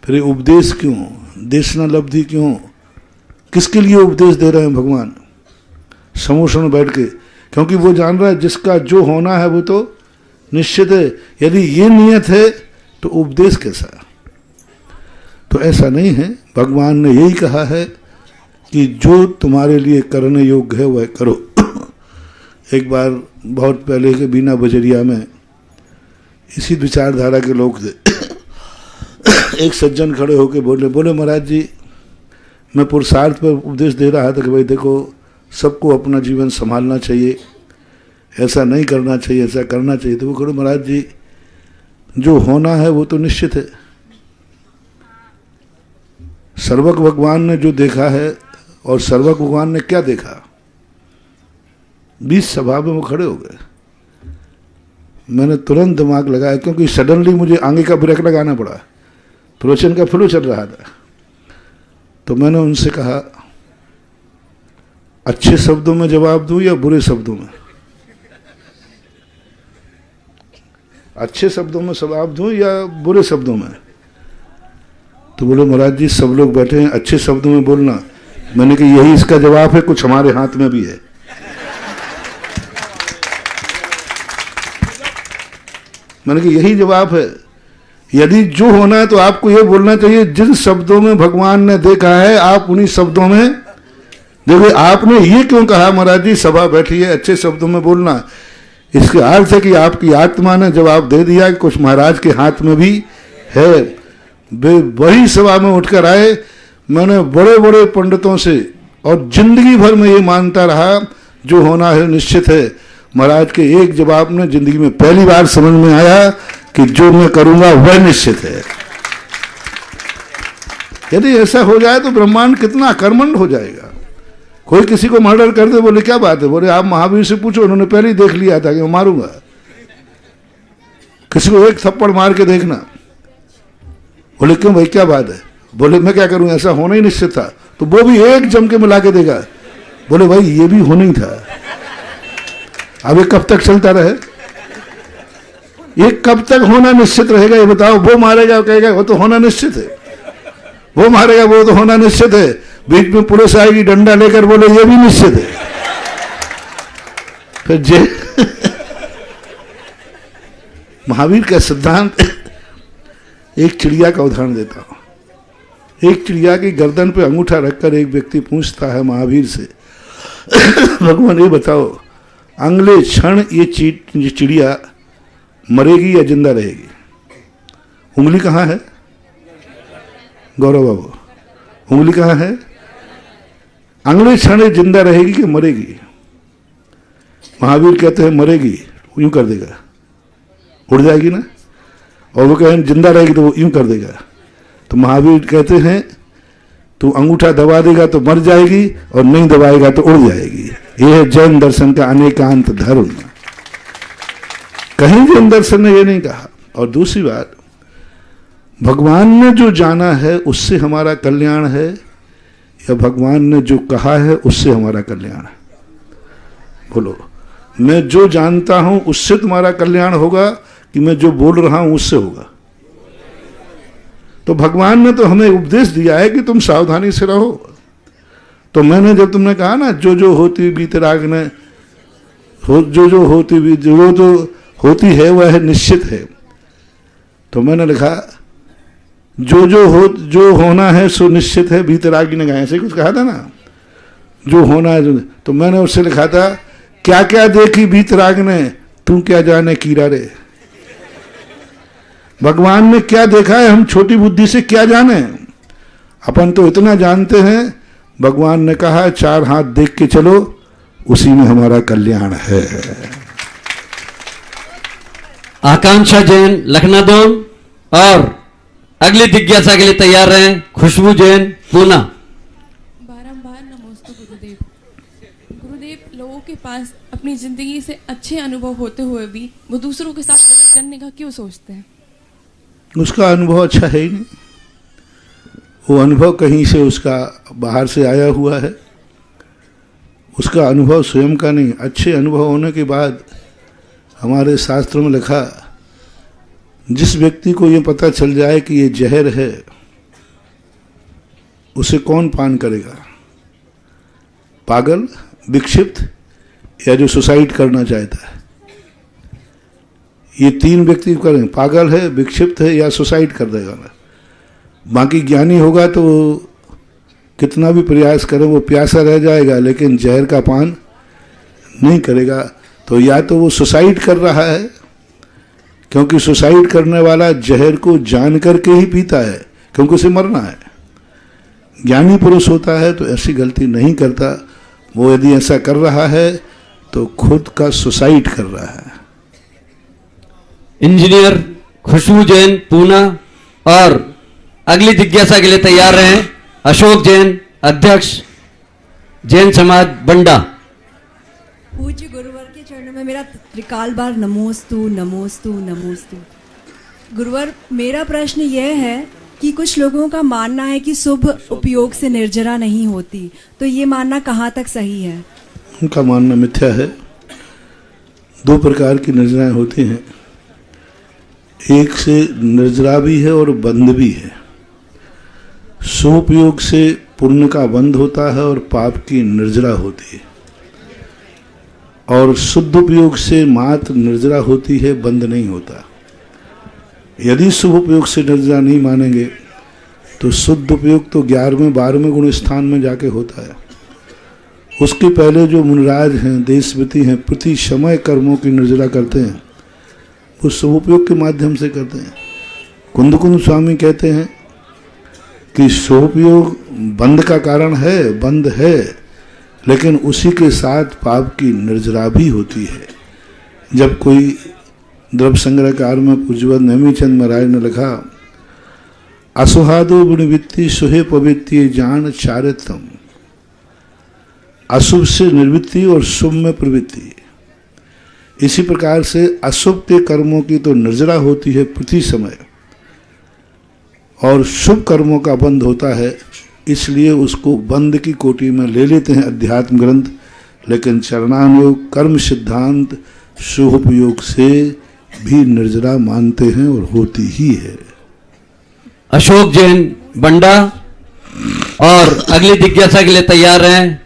फिर उपदेश क्यों? देशना लब्धि क्यों? किसके लिए उपदेश दे रहे हैं भगवान समूषण बैठ के? क्योंकि वो जान रहा है जिसका जो होना है वो तो निश्चित है। यदि ये नियत है तो उपदेश कैसा? तो ऐसा नहीं है। भगवान ने यही कहा है कि जो तुम्हारे लिए करने योग्य है वह करो। एक बार बहुत पहले के बीना बजरिया में इसी विचारधारा के लोग थे। एक सज्जन खड़े होकर बोले महाराज जी, मैं पुरुषार्थ पर उपदेश दे रहा था कि भाई देखो, सबको अपना जीवन संभालना चाहिए, ऐसा नहीं करना चाहिए, ऐसा करना चाहिए। तो वो खड़े, महाराज जी जो होना है वो तो निश्चित है। सर्वक भगवान ने जो देखा है, और सर्वक भगवान ने क्या देखा? 20 सभा में वो खड़े हो गए। मैंने तुरंत दिमाग लगाया, क्योंकि सडनली मुझे आगे का ब्रेक लगाना पड़ा, प्रवचन का फ्लो चल रहा था। तो मैंने उनसे कहा, अच्छे शब्दों में जवाब दूं या बुरे शब्दों में? अच्छे शब्दों में जवाब दूं या बुरे शब्दों में? तो बोले महाराज जी सब लोग बैठे हैं, अच्छे शब्दों में बोलना। मैंने कहा यही इसका जवाब है, कुछ हमारे हाथ में भी है। मैंने कहा यही जवाब है। यदि जो होना है तो आपको ये बोलना चाहिए जिन शब्दों में भगवान ने देखा है, आप उन्हीं शब्दों में देखिए। आपने ये क्यों कहा महाराज जी सभा बैठी है, अच्छे शब्दों में बोलना? इसके अर्थ है कि आपकी आत्मा ने जवाब दे दिया कि कुछ महाराज के हाथ में भी है। वे वही सभा में उठकर आए। मैंने बड़े बड़े पंडितों से और जिंदगी भर में ये मानता रहा जो होना है निश्चित है। महाराज के एक जवाब ने जिंदगी में पहली बार समझ में आया कि जो मैं करूंगा वह निश्चित है। यदि ऐसा हो जाए तो ब्रह्मांड कितना कर्मंड हो जाएगा। कोई किसी को मर्डर कर दे, बोले क्या बात है? बोले आप महावीर से पूछो, उन्होंने पहले ही देख लिया था कि मैं मारूंगा। किसी को एक थप्पड़ मार के देखना, बोले क्यों भाई क्या बात है? बोले मैं क्या करूं, ऐसा होना ही निश्चित था। तो वो भी एक जम के मिला के देगा, बोले भाई ये भी होना ही था। अब ये कब तक चलता रहे? ये कब तक होना निश्चित रहेगा? ये बताओ। वो मारेगा, कहेगा वो तो होना निश्चित है, वो मारेगा, वो तो होना निश्चित है। बीच में पुलिस आएगी डंडा लेकर, बोले ये भी निश्चित है। फिर महावीर का सिद्धांत, एक चिड़िया का उदाहरण देता हूं। एक चिड़िया की गर्दन पे अंगूठा रखकर एक व्यक्ति पूछता है महावीर से, भगवान ये बताओ अगले क्षण ये चिड़िया मरेगी या जिंदा रहेगी? उंगली कहाँ है गौरव बाबू? उंगली कहाँ है? अगले क्षण जिंदा रहेगी कि मरेगी? महावीर कहते हैं मरेगी। यूं कर देगा, उड़ जाएगी ना। और वो कहें जिंदा रहेगी तो वो यूं कर देगा। तो महावीर कहते हैं तू अंगूठा दबा देगा तो मर जाएगी, और नहीं दबाएगा तो उड़ जाएगी। यह है जैन दर्शन का अनेकांत धर्म। कहीं जैन दर्शन ने यह नहीं कहा। और दूसरी बात, भगवान ने जो जाना है उससे हमारा कल्याण है, या भगवान ने जो कहा है उससे हमारा कल्याण है? बोलो। मैं जो जानता हूं उससे तुम्हारा कल्याण होगा कि मैं जो बोल रहा हूं उससे होगा? तो भगवान ने तो हमें उपदेश दिया है कि तुम सावधानी से रहो। तो मैंने जब तुमने कहा ना जो जो होती बीतराग ने, जो होती है वह निश्चित है। तो मैंने लिखा जो होना है सो निश्चित है, भीतरागी ने गाया, ऐसे कुछ कहा था ना, जो होना है। तो मैंने उससे लिखा था, क्या क्या देखी भीतराग ने, तू क्या जाने कीरा रे। भगवान ने क्या देखा है, हम छोटी बुद्धि से क्या जाने। अपन तो इतना जानते हैं, भगवान ने कहा 4 हाथ देख के चलो, उसी में हमारा कल्याण है। आकांक्षा जैन लखनऊ, और अगली जिज्ञासा के लिए तैयार रहें खुशबू जैन पूना। बारंबार नमोस्तु गुरुदेव। गुरुदेव, लोगों के पास अपनी जिंदगी से अच्छे अनुभव होते हुए भी वो दूसरों के साथ गलत करने का क्यों सोचते हैं? उसका अनुभव अच्छा है ही नहीं, वो अनुभव कहीं से उसका बाहर से आया हुआ है, उसका अनुभव स्वयं का नहीं। अच्छे अनुभव होने के बाद हमारे शास्त्रों में लिखा, जिस व्यक्ति को ये पता चल जाए कि ये जहर है, उसे कौन पान करेगा? पागल, विक्षिप्त, या जो सुसाइड करना चाहता है। ये 3 व्यक्ति करें, पागल है, विक्षिप्त है, या सुसाइड कर देगा। बाकी ज्ञानी होगा तो कितना भी प्रयास करे वो प्यासा रह जाएगा, लेकिन जहर का पान नहीं करेगा। तो या तो वो सुसाइड कर रहा है, क्योंकि सुसाइड करने वाला जहर को जान करके ही पीता है, क्योंकि उसे मरना है। ज्ञानी पुरुष होता है तो ऐसी गलती नहीं करता। वो यदि ऐसा कर रहा है तो खुद का सुसाइड कर रहा है। इंजीनियर खुशबू जैन पूना, और अगली जिज्ञासा के लिए तैयार रहें अशोक जैन, अध्यक्ष जैन समाज बंडा। पूज्य गुरुवर के चरणों में मेरा त्रिकाल बार नमोस्तु नमोस्तु नमोस्तु। गुरुवर, मेरा प्रश्न यह है कि कुछ लोगों का मानना है कि शुभ उपयोग से निर्जरा नहीं होती, तो ये मानना कहाँ तक सही है? उनका मानना मिथ्या है। 2 प्रकार की निर्जराएं होती हैं, एक से निर्जरा भी है और बंध भी है। शुभ उपयोग से पुण्य का बंध होता है और पाप की निर्जरा होती है, और शुद्ध उपयोग से मात्र निर्जरा होती है, बंध नहीं होता। यदि शुभ उपयोग से निर्जरा नहीं मानेंगे तो शुद्ध उपयोग तो 11वें 12वें गुण स्थान में जाके होता है। उसके पहले जो मुनिराज हैं, देशवती हैं, प्रति समय कर्मों की निर्जरा करते हैं, वो शुभ उपयोग के माध्यम से करते हैं। कुंद स्वामी कहते हैं कि शुभ उपयोग बंध का कारण है, बंध है, लेकिन उसी के साथ पाप की निर्जरा भी होती है। जब कोई द्रव्य संग्रहकार में पूज्यवत नेमीचंद महाराज ने लिखा, असुहादो गुणवित्ति सुहे पवित्ति जान चारित्रम, अशुभ से निर्वृत्ति और शुभ में प्रवृत्ति। इसी प्रकार से अशुभ के कर्मों की तो निर्जरा होती है प्रति समय, और शुभ कर्मों का बंध होता है, इसलिए उसको बंध की कोटि में ले लेते हैं अध्यात्म ग्रंथ। लेकिन चरणानुयोग कर्म सिद्धांत शुभ उपयोग से भी निर्जरा मानते हैं और होती ही है। अशोक जैन बंडा, और अगली जिज्ञासा के लिए तैयार हैं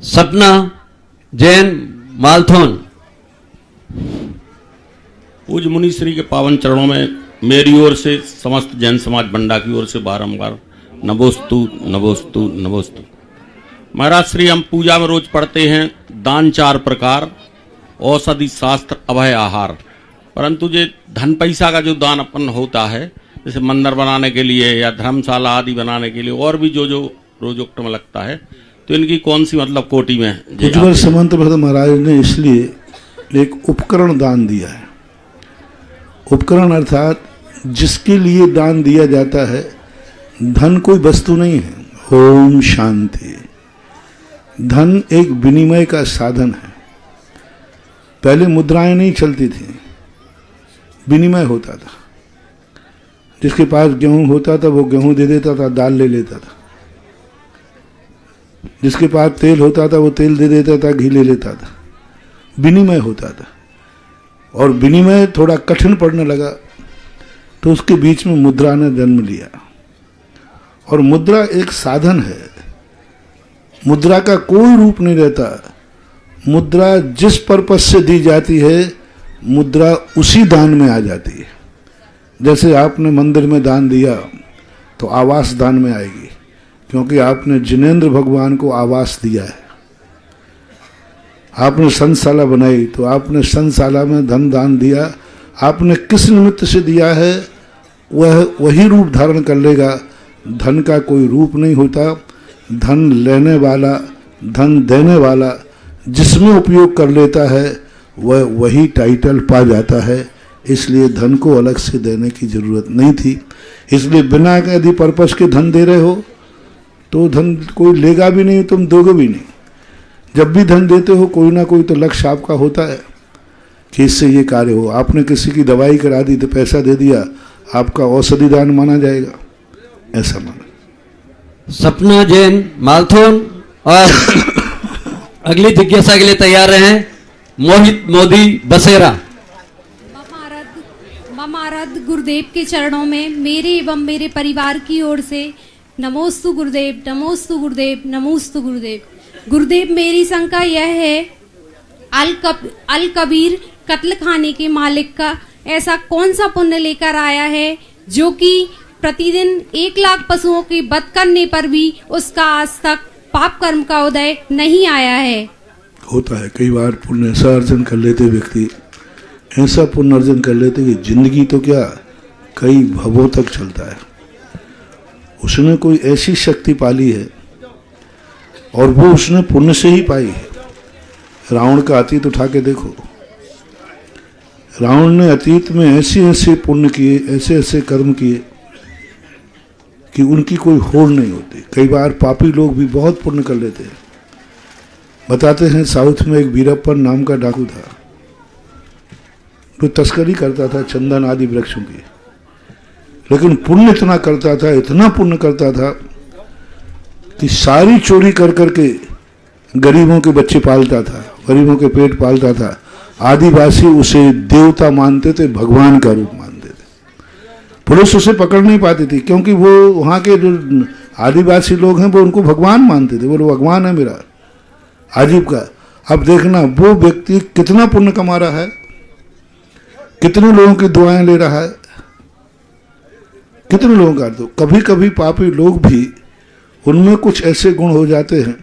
सपना जैन मालथोन। पूज्य मुनि श्री के पावन चरणों में मेरी ओर से समस्त जैन समाज बंडा की ओर से बारंबार नमोस्तु नमोस्तु नमोस्तु। महाराज श्री, हम पूजा में रोज पढ़ते हैं दान 4 प्रकार, औषधि शास्त्र, अभय आहार, परंतु ये धन पैसा का जो दान अपन होता है, जैसे मंदिर बनाने के लिए या धर्मशाला आदि बनाने के लिए, और भी जो रोजोक्त में लगता है, तो इनकी कौन सी मतलब कोटि में? पूज्यवर समंत भरत महाराज ने इसलिए एक उपकरण दान दिया है। उपकरण अर्थात जिसके लिए दान दिया जाता है, धन कोई वस्तु नहीं है। ओम शांति। धन एक विनिमय का साधन है। पहले मुद्राएं नहीं चलती थी, विनिमय होता था। जिसके पास गेहूं होता था वो गेहूं दे देता था, दाल ले लेता था। जिसके पास तेल होता था वो तेल दे देता था, घी ले लेता था। विनिमय होता था, और विनिमय थोड़ा कठिन पड़ने लगा तो उसके बीच में मुद्रा ने जन्म लिया। और मुद्रा एक साधन है, मुद्रा का कोई रूप नहीं रहता। मुद्रा जिस पर्पस से दी जाती है मुद्रा उसी दान में आ जाती है। जैसे आपने मंदिर में दान दिया तो आवास दान में आएगी, क्योंकि आपने जिनेंद्र भगवान को आवास दिया है। आपने संतशाला बनाई तो आपने संतशाला में धन दान दिया, आपने किस निमित्त से दिया है वह वही रूप धारण कर लेगा। धन का कोई रूप नहीं होता, धन लेने वाला, धन देने वाला जिसमें उपयोग कर लेता है वह वही टाइटल पा जाता है। इसलिए धन को अलग से देने की जरूरत नहीं थी। इसलिए बिना यदि पर्पस के धन दे रहे हो तो धन कोई लेगा भी नहीं, तुम दोगे भी नहीं। जब भी धन देते हो कोई ना कोई तो लक्ष्य आपका होता है कि इससे ये कार्य हो। आपने किसी की दवाई करा दी तो पैसा दे दिया, आपका औषधि दान माना जाएगा, ऐसा माना। सपना जैन मालथोन और अगली जिज्ञासा के लिए तैयार रहें मोहित मोदी बसेरा। ममारद गुरुदेव के चरणों में मेरे एवं मेरे परिवार की ओर से नमोस्तु गुरुदेव, नमोस्तु गुरुदेव, नमोस्तु गुरुदेव। गुरुदेव मेरी शंका यह है, अल कबीर कत्ल खाने के मालिक का ऐसा कौन सा पुण्य लेकर आया है जो कि प्रतिदिन 1 लाख पशुओं के वध करने पर भी उसका आज तक पाप कर्म का उदय नहीं आया है। होता है कई बार पुण्य ऐसा अर्जन कर लेते व्यक्ति, ऐसा पुण्य अर्जन कर लेते कि जिंदगी तो क्या कई भवों तक चलता है। उसने कोई ऐसी शक्ति पाली है और वो उसने पुण्य से ही पाई है। रावण का अतीत उठा के देखो, रावण ने अतीत में ऐसे ऐसे पुण्य किए, ऐसे ऐसे कर्म किए कि उनकी कोई होड़ नहीं होती। कई बार पापी लोग भी बहुत पुण्य कर लेते हैं। बताते हैं साउथ में एक वीरप्पन नाम का डाकू था, जो तस्करी करता था चंदन आदि वृक्षों की, लेकिन पुण्य इतना करता था, इतना पुण्य करता था कि सारी चोरी कर करके गरीबों के बच्चे पालता था, गरीबों के पेट पालता था। आदिवासी उसे देवता मानते थे, भगवान का रूप मानते थे। पुलिस उसे पकड़ नहीं पाती थी क्योंकि वो वहाँ के जो आदिवासी लोग हैं वो उनको भगवान मानते थे। वो भगवान है मेरा, अजीब का। अब देखना वो व्यक्ति कितना पुण्य कमा रहा है, कितने लोगों की दुआएं ले रहा है, कितने लोगों का। तो कभी कभी पापी लोग भी उनमें कुछ ऐसे गुण हो जाते हैं,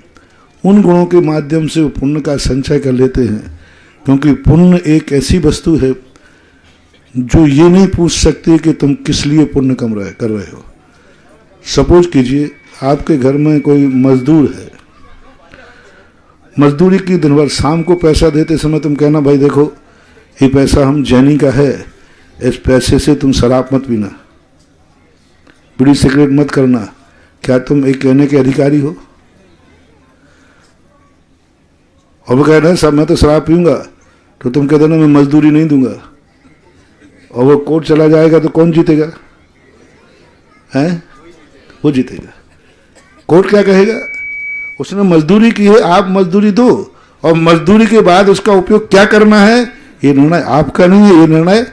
उन गुणों के माध्यम से वो पुण्य का संचय कर लेते हैं। क्योंकि पुण्य एक ऐसी वस्तु है जो ये नहीं पूछ सकती कि तुम किस लिए पुण्य कर रहे हो। सपोज कीजिए आपके घर में कोई मजदूर है, मजदूरी की दिन भर, शाम को पैसा देते समय तुम कहना भाई देखो ये पैसा हम जैनी का है, इस पैसे से तुम शराब मत पीना, बीड़ी सिगरेट मत करना। क्या तुम एक कहने के अधिकारी हो? और वो कह रहे हैं साहब मैं तो शराब पीऊंगा, तो तुम कह देना मैं मजदूरी नहीं दूंगा, और वो कोर्ट चला जाएगा तो कौन जीतेगा? हैं? वो जीतेगा। कोर्ट क्या कहेगा? उसने मजदूरी की है, आप मजदूरी दो, और मजदूरी के बाद उसका उपयोग क्या करना है ये निर्णय आपका नहीं है, ये निर्णय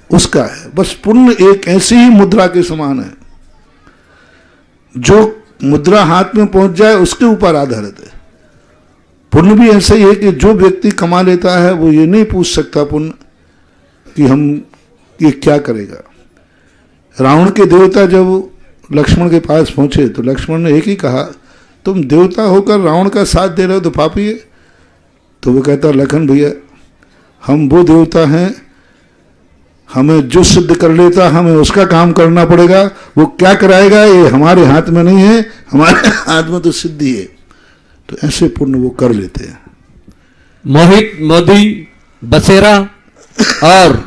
उसका है। बस पुण्य एक ऐसी ही मुद्रा के समान है, जो मुद्रा हाथ में पहुंच जाए उसके ऊपर आधारित है। पुण्य भी ऐसा ही है कि जो व्यक्ति कमा लेता है वो ये नहीं पूछ सकता पुण्य कि हम ये क्या करेगा। रावण के देवता जब लक्ष्मण के पास पहुंचे तो लक्ष्मण ने एक ही कहा, तुम देवता होकर रावण का साथ दे रहे हो तो पापी है। तो वो कहता लखन भैया हम वो देवता हैं, हमें जो सिद्ध कर लेता हमें उसका काम करना पड़ेगा, वो क्या कराएगा ये हमारे हाथ में नहीं है, हमारे हाथ में तो सिद्धि है। तो ऐसे पुण्य वो कर लेते हैं। मोहित मोदी बसेरा और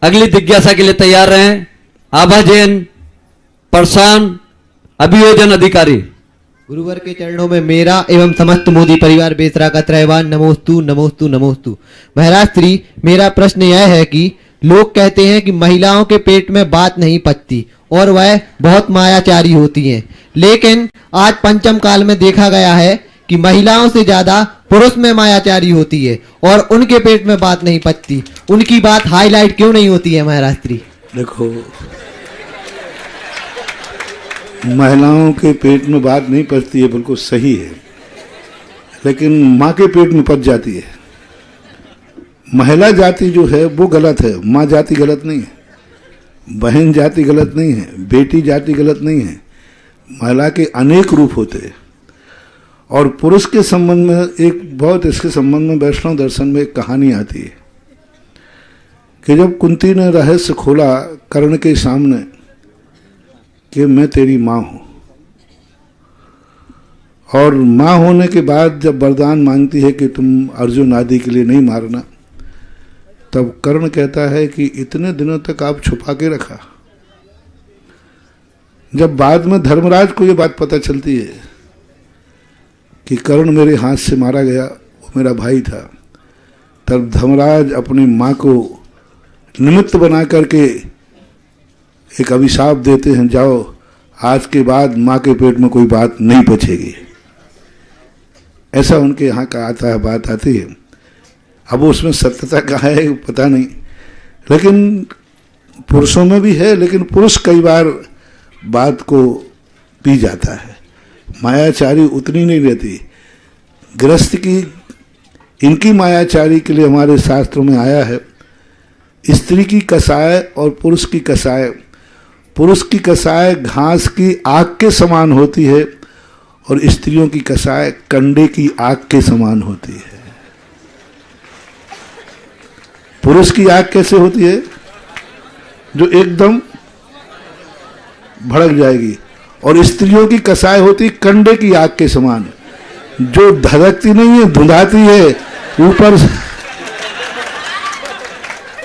अगली जिज्ञासा के लिए तैयार रहें आभा जैन परसान अभियोजन अधिकारी। गुरुवर के चरणों में मेरा एवं समस्त मोदी परिवार बेसरा का त्रैवान नमोस्तु नमोस्तु नमोस्तु। महाराज श्री मेरा प्रश्न यह है कि लोग कहते हैं कि महिलाओं के पेट में बात नहीं पचती और वह बहुत मायाचारी होती हैं, लेकिन आज पंचम काल में देखा गया है कि महिलाओं से ज्यादा पुरुष में मायाचारी होती है और उनके पेट में बात नहीं पचती। उनकी बात हाईलाइट क्यों नहीं होती है महाराज श्री? देखो महिलाओं के पेट में बात नहीं पचती है, बिल्कुल सही है, लेकिन माँ के पेट में पच जाती है। महिला जाति जो है वो गलत है, माँ जाति गलत नहीं है, बहन जाति गलत नहीं है, बेटी जाति गलत नहीं है। महिला के अनेक रूप होते हैं। और पुरुष के संबंध में एक बहुत, इसके संबंध में वैष्णव दर्शन में एक कहानी आती है कि जब कुंती ने रहस्य खोला कर्ण के सामने कि मैं तेरी माँ हूँ, और माँ होने के बाद जब वरदान मांगती है कि तुम अर्जुन आदि के लिए नहीं मारना, तब कर्ण कहता है कि इतने दिनों तक आप छुपा के रखा। जब बाद में धर्मराज को ये बात पता चलती है कि कर्ण मेरे हाथ से मारा गया, वो मेरा भाई था, तब धर्मराज अपनी माँ को निमित्त बना करके एक अभिशाप देते हैं, जाओ आज के बाद माँ के पेट में कोई बात नहीं बचेगी। ऐसा उनके यहाँ का आता है, बात आती है। अब उसमें सत्यता कहाँ है पता नहीं, लेकिन पुरुषों में भी है, लेकिन पुरुष कई बार बात को पी जाता है। मायाचारी उतनी नहीं रहती। गृहस्थ की इनकी मायाचारी के लिए हमारे शास्त्रों में आया है, स्त्री की कसाय और पुरुष की कसाय। पुरुष की कसाय घास की आग के समान होती है और स्त्रियों की कसाय कंडे की आग के समान होती है। पुरुष की आग कैसे होती है? जो एकदम भड़क जाएगी, और स्त्रियों की कसाय होती कंडे की आग के समान, जो धधकती नहीं है, धुंधाती है।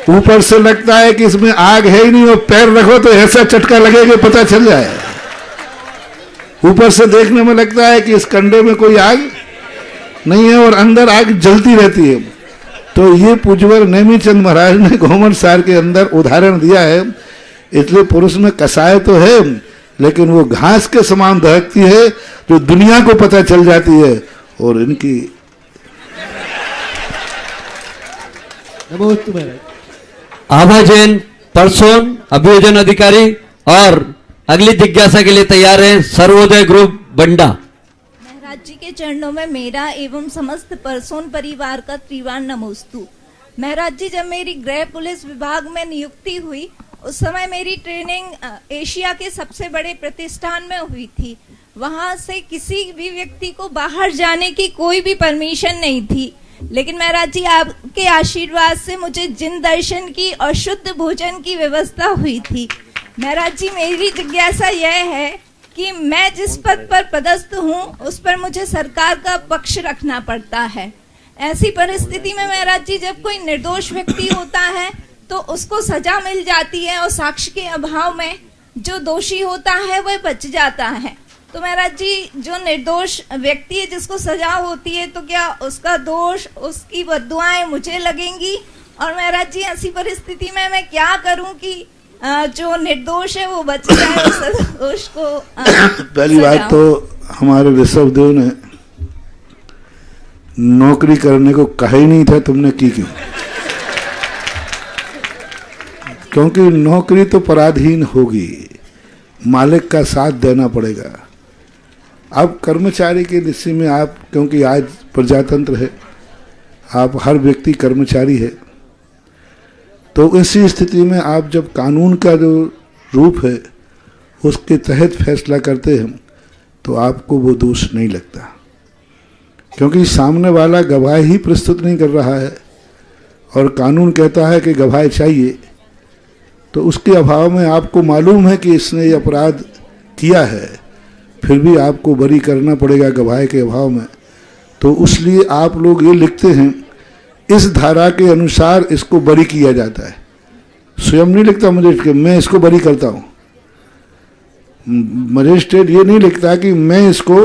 ऊपर से लगता है कि इसमें आग है ही नहीं, और पैर रखो तो ऐसा चटका लगेगा पता चल जाए। ऊपर से देखने में लगता है कि इस कंडे में कोई आग नहीं है और अंदर आग जलती रहती है। तो ये पूज्यवर नेमीचंद महाराज ने घोमट सार के अंदर उदाहरण दिया है। इसलिए पुरुष में कसाय तो है, लेकिन वो घास के समान दहकती है, जो दुनिया को पता चल जाती है। और इनकी आभा जैन, परसोन, अभियोजन अधिकारी और अगली जिज्ञासा के लिए तैयार हैं सर्वोदय ग्रुप बंडा। महाराज जी के चरणों में मेरा एवं समस्त परसोन परिवार का त्रिवाण नमोस्तु। महाराज जी, जब मेरी गृह पुलिस विभाग में नियुक्ति हुई, उस समय मेरी ट्रेनिंग एशिया के सबसे बड़े प्रतिष्ठान में हुई थी। वहां से किसी भी व्यक्ति को बाहर जाने की कोई भी परमिशन नहीं थी, लेकिन महाराज जी आपके आशीर्वाद से मुझे जिन दर्शन की और शुद्ध भोजन की व्यवस्था हुई थी। महाराज जी, मेरी जिज्ञासा यह है कि मैं जिस पद पर पदस्थ हूँ उस पर मुझे सरकार का पक्ष रखना पड़ता है। ऐसी परिस्थिति में महाराज जी, जब कोई निर्दोष व्यक्ति होता है तो उसको सजा मिल जाती है और साक्ष्य के अभाव में जो दोषी होता है वह बच जाता है। तो महाराज जी, जो निर्दोष व्यक्ति है जिसको सजा होती है, तो क्या उसका दोष, उसकी बद्दुआएं मुझे लगेंगी? और महाराज जी, ऐसी परिस्थिति में मैं क्या करूं कि जो निर्दोष है वो बच जाए, उस दोष को पहली बात तो हमारे ऋषभ देव ने नौकरी करने को कहा ही नहीं था, तुमने की क्यों? क्योंकि नौकरी तो पराधीन होगी, मालिक का साथ देना पड़ेगा। अब कर्मचारी के दृष्टि में आप, क्योंकि आज प्रजातंत्र है, आप हर व्यक्ति कर्मचारी है, तो इसी स्थिति में आप जब कानून का जो रूप है उसके तहत फैसला करते हैं तो आपको वो दोष नहीं लगता, क्योंकि सामने वाला गवाह ही प्रस्तुत नहीं कर रहा है और कानून कहता है कि गवाह चाहिए। तो उसके अभाव में आपको मालूम है कि इसने ये अपराध किया है, फिर भी आपको बरी करना पड़ेगा गवाह के अभाव में। तो इसलिए आप लोग ये लिखते हैं इस धारा के अनुसार इसको बरी किया जाता है। स्वयं नहीं लिखता मजिस्ट्रेट मैं इसको बरी करता हूँ। मजिस्ट्रेट ये नहीं लिखता कि मैं इसको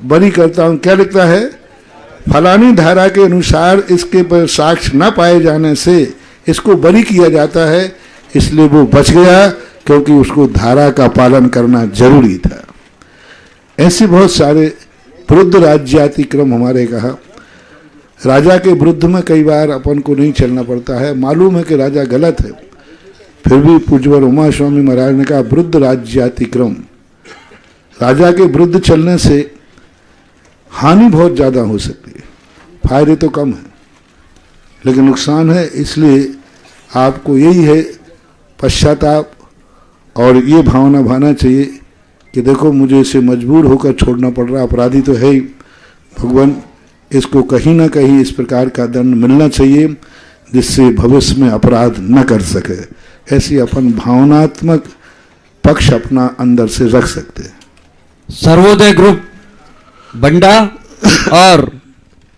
बरी करता हूँ। क्या लिखता है? फलानी धारा के अनुसार इसके पर साक्ष्य न पाए जाने से इसको बरी किया जाता है, इसलिए वो बच गया क्योंकि उसको धारा का पालन करना जरूरी था। ऐसे बहुत सारे विरुद्ध राज्यातिक्रम हमारे कहा। राजा के विरुद्ध में कई बार अपन को नहीं चलना पड़ता है, मालूम है कि राजा गलत है, फिर भी पूज्यवर उमा स्वामी महाराज ने कहा विरुद्ध राज्यातिक्रम। राजा के विरुद्ध चलने से हानि बहुत ज़्यादा हो सकती है, फायदे तो कम है लेकिन नुकसान है। इसलिए आपको यही है पश्चाताप और ये भावना भाना चाहिए कि देखो मुझे इसे मजबूर होकर छोड़ना पड़ रहा, अपराधी तो है ही, भगवान इसको कहीं ना कहीं इस प्रकार का दंड मिलना चाहिए जिससे भविष्य में अपराध न कर सके। ऐसी अपन भावनात्मक पक्ष अपना अंदर से रख सकते हैं। सर्वोदय ग्रुप बंडा और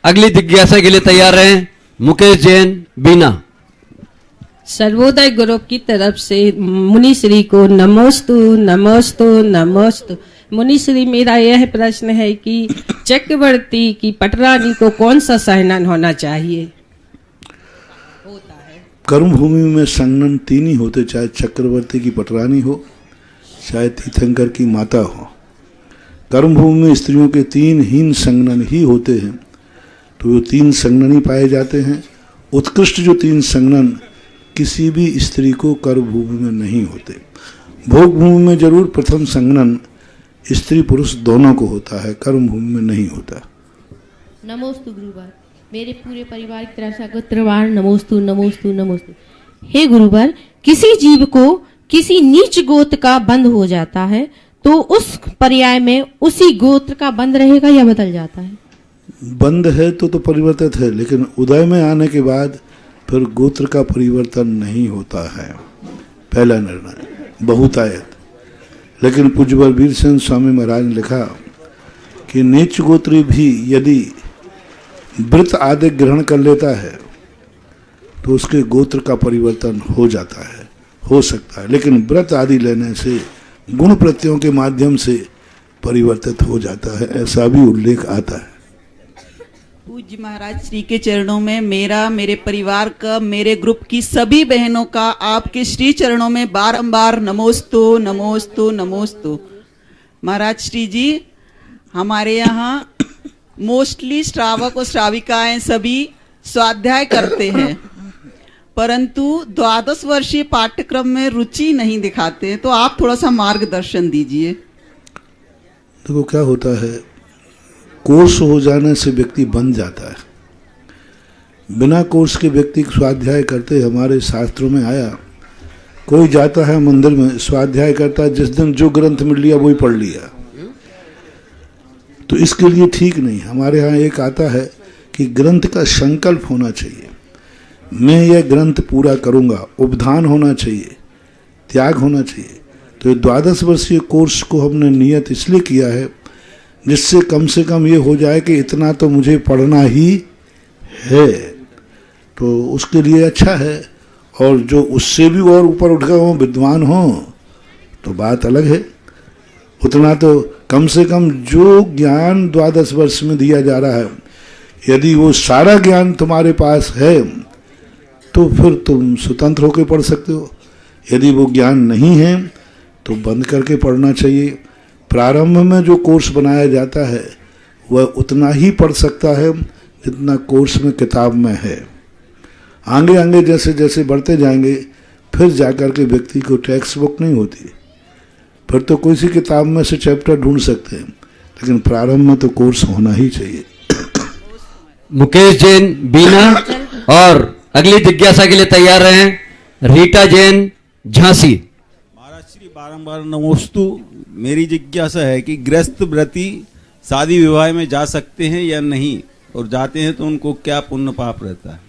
अगली जिज्ञासा के लिए तैयार रहें। मुकेश जैन बीना। सर्वोदय ग्रुप की तरफ से मुनिश्री को नमोस्तु नमोस्तु नमोस्तु। मुनिश्री, मेरा यह प्रश्न है कि चक्रवर्ती की पटरानी को कौन सा संघनन होना चाहिए? कर्म भूमि में संघनन 3 ही होते, चाहे चक्रवर्ती की पटरानी हो चाहे तीर्थंकर की माता हो। कर्म भूमि में स्त्रियों के 3 हीन संघनन ही होते हैं, तो वो 3 संघनन ही पाए जाते हैं। उत्कृष्ट जो 3 संघनन किसी भी स्त्री को कर्म भूमि में नहीं होते। भोग भूमि में जरूर प्रथम संघनन स्त्री पुरुष दोनों को होता है, कर्म भूमि में नहीं होता। नमोस्तु गुरुवर, मेरे पूरे परिवार की तरफ से अगोत्रवार नमोस्तु नमोस्तु नमोस्तु। हे गुरुवर, किसी जीव को किसी नीच गोत्र का बंध हो जाता है तो उस पर्याय में उसी गोत्र का बंध रहेगा या बदल जाता है? बंध है तो परिवर्तित है, लेकिन उदय में आने के बाद फिर गोत्र का परिवर्तन नहीं होता है। पहला निर्णय बहुतायत। लेकिन पूज्य बलबीर सिंह स्वामी महाराज ने लिखा कि नीच गोत्री भी यदि व्रत आदि ग्रहण कर लेता है तो उसके गोत्र का परिवर्तन हो जाता है, हो सकता है, लेकिन व्रत आदि लेने से गुण प्रत्ययों के माध्यम से परिवर्तित हो जाता है, ऐसा भी उल्लेख आता है। पूज्य महाराज श्री के चरणों में मेरा, मेरे परिवार का, मेरे ग्रुप की सभी बहनों का आपके श्री चरणों में बारंबार नमोस्तु नमोस्तु नमोस्तु। महाराज श्री जी, हमारे यहाँ मोस्टली श्रावक और श्राविकाएं सभी स्वाध्याय करते हैं, परंतु 12 वर्षीय पाठ्यक्रम में रुचि नहीं दिखाते हैं, तो आप थोड़ा सा मार्गदर्शन दीजिए। देखो क्या होता है, कोर्स हो जाने से व्यक्ति बन जाता है। बिना कोर्स के व्यक्ति स्वाध्याय करते, हमारे शास्त्रों में आया, कोई जाता है मंदिर में स्वाध्याय करता है, जिस दिन जो ग्रंथ मिल लिया वही पढ़ लिया, तो इसके लिए ठीक नहीं। हमारे यहाँ एक आता है कि ग्रंथ का संकल्प होना चाहिए, मैं यह ग्रंथ पूरा करूँगा, उपधान होना चाहिए, त्याग होना चाहिए। तो 12 वर्षीय कोर्स को हमने नियत इसलिए किया है जिससे कम से कम ये हो जाए कि इतना तो मुझे पढ़ना ही है, तो उसके लिए अच्छा है। और जो उससे भी और ऊपर उठ गए हों, विद्वान हों, तो बात अलग है। उतना तो कम से कम जो ज्ञान 12 वर्ष में दिया जा रहा है, यदि वो सारा ज्ञान तुम्हारे पास है तो फिर तुम स्वतंत्र होकर पढ़ सकते हो। यदि वो ज्ञान नहीं है तो बंद करके पढ़ना चाहिए। प्रारंभ में जो कोर्स बनाया जाता है वह उतना ही पढ़ सकता है जितना कोर्स में किताब में है। आगे आगे जैसे जैसे बढ़ते जाएंगे फिर जाकर के व्यक्ति को टेक्स्ट बुक नहीं होती, फिर तो कोई सी किताब में से चैप्टर ढूंढ सकते हैं, लेकिन प्रारंभ में तो कोर्स होना ही चाहिए। मुकेश जैन बीना और अगली जिज्ञासा के लिए तैयार रहें। रीटा जैन झांसी। महाराज श्री बारंबार नमोस्तु। मेरी जिज्ञासा है कि गृहस्थ व्रती शादी विवाह में जा सकते हैं या नहीं, और जाते हैं तो उनको क्या पुण्य पाप रहता है?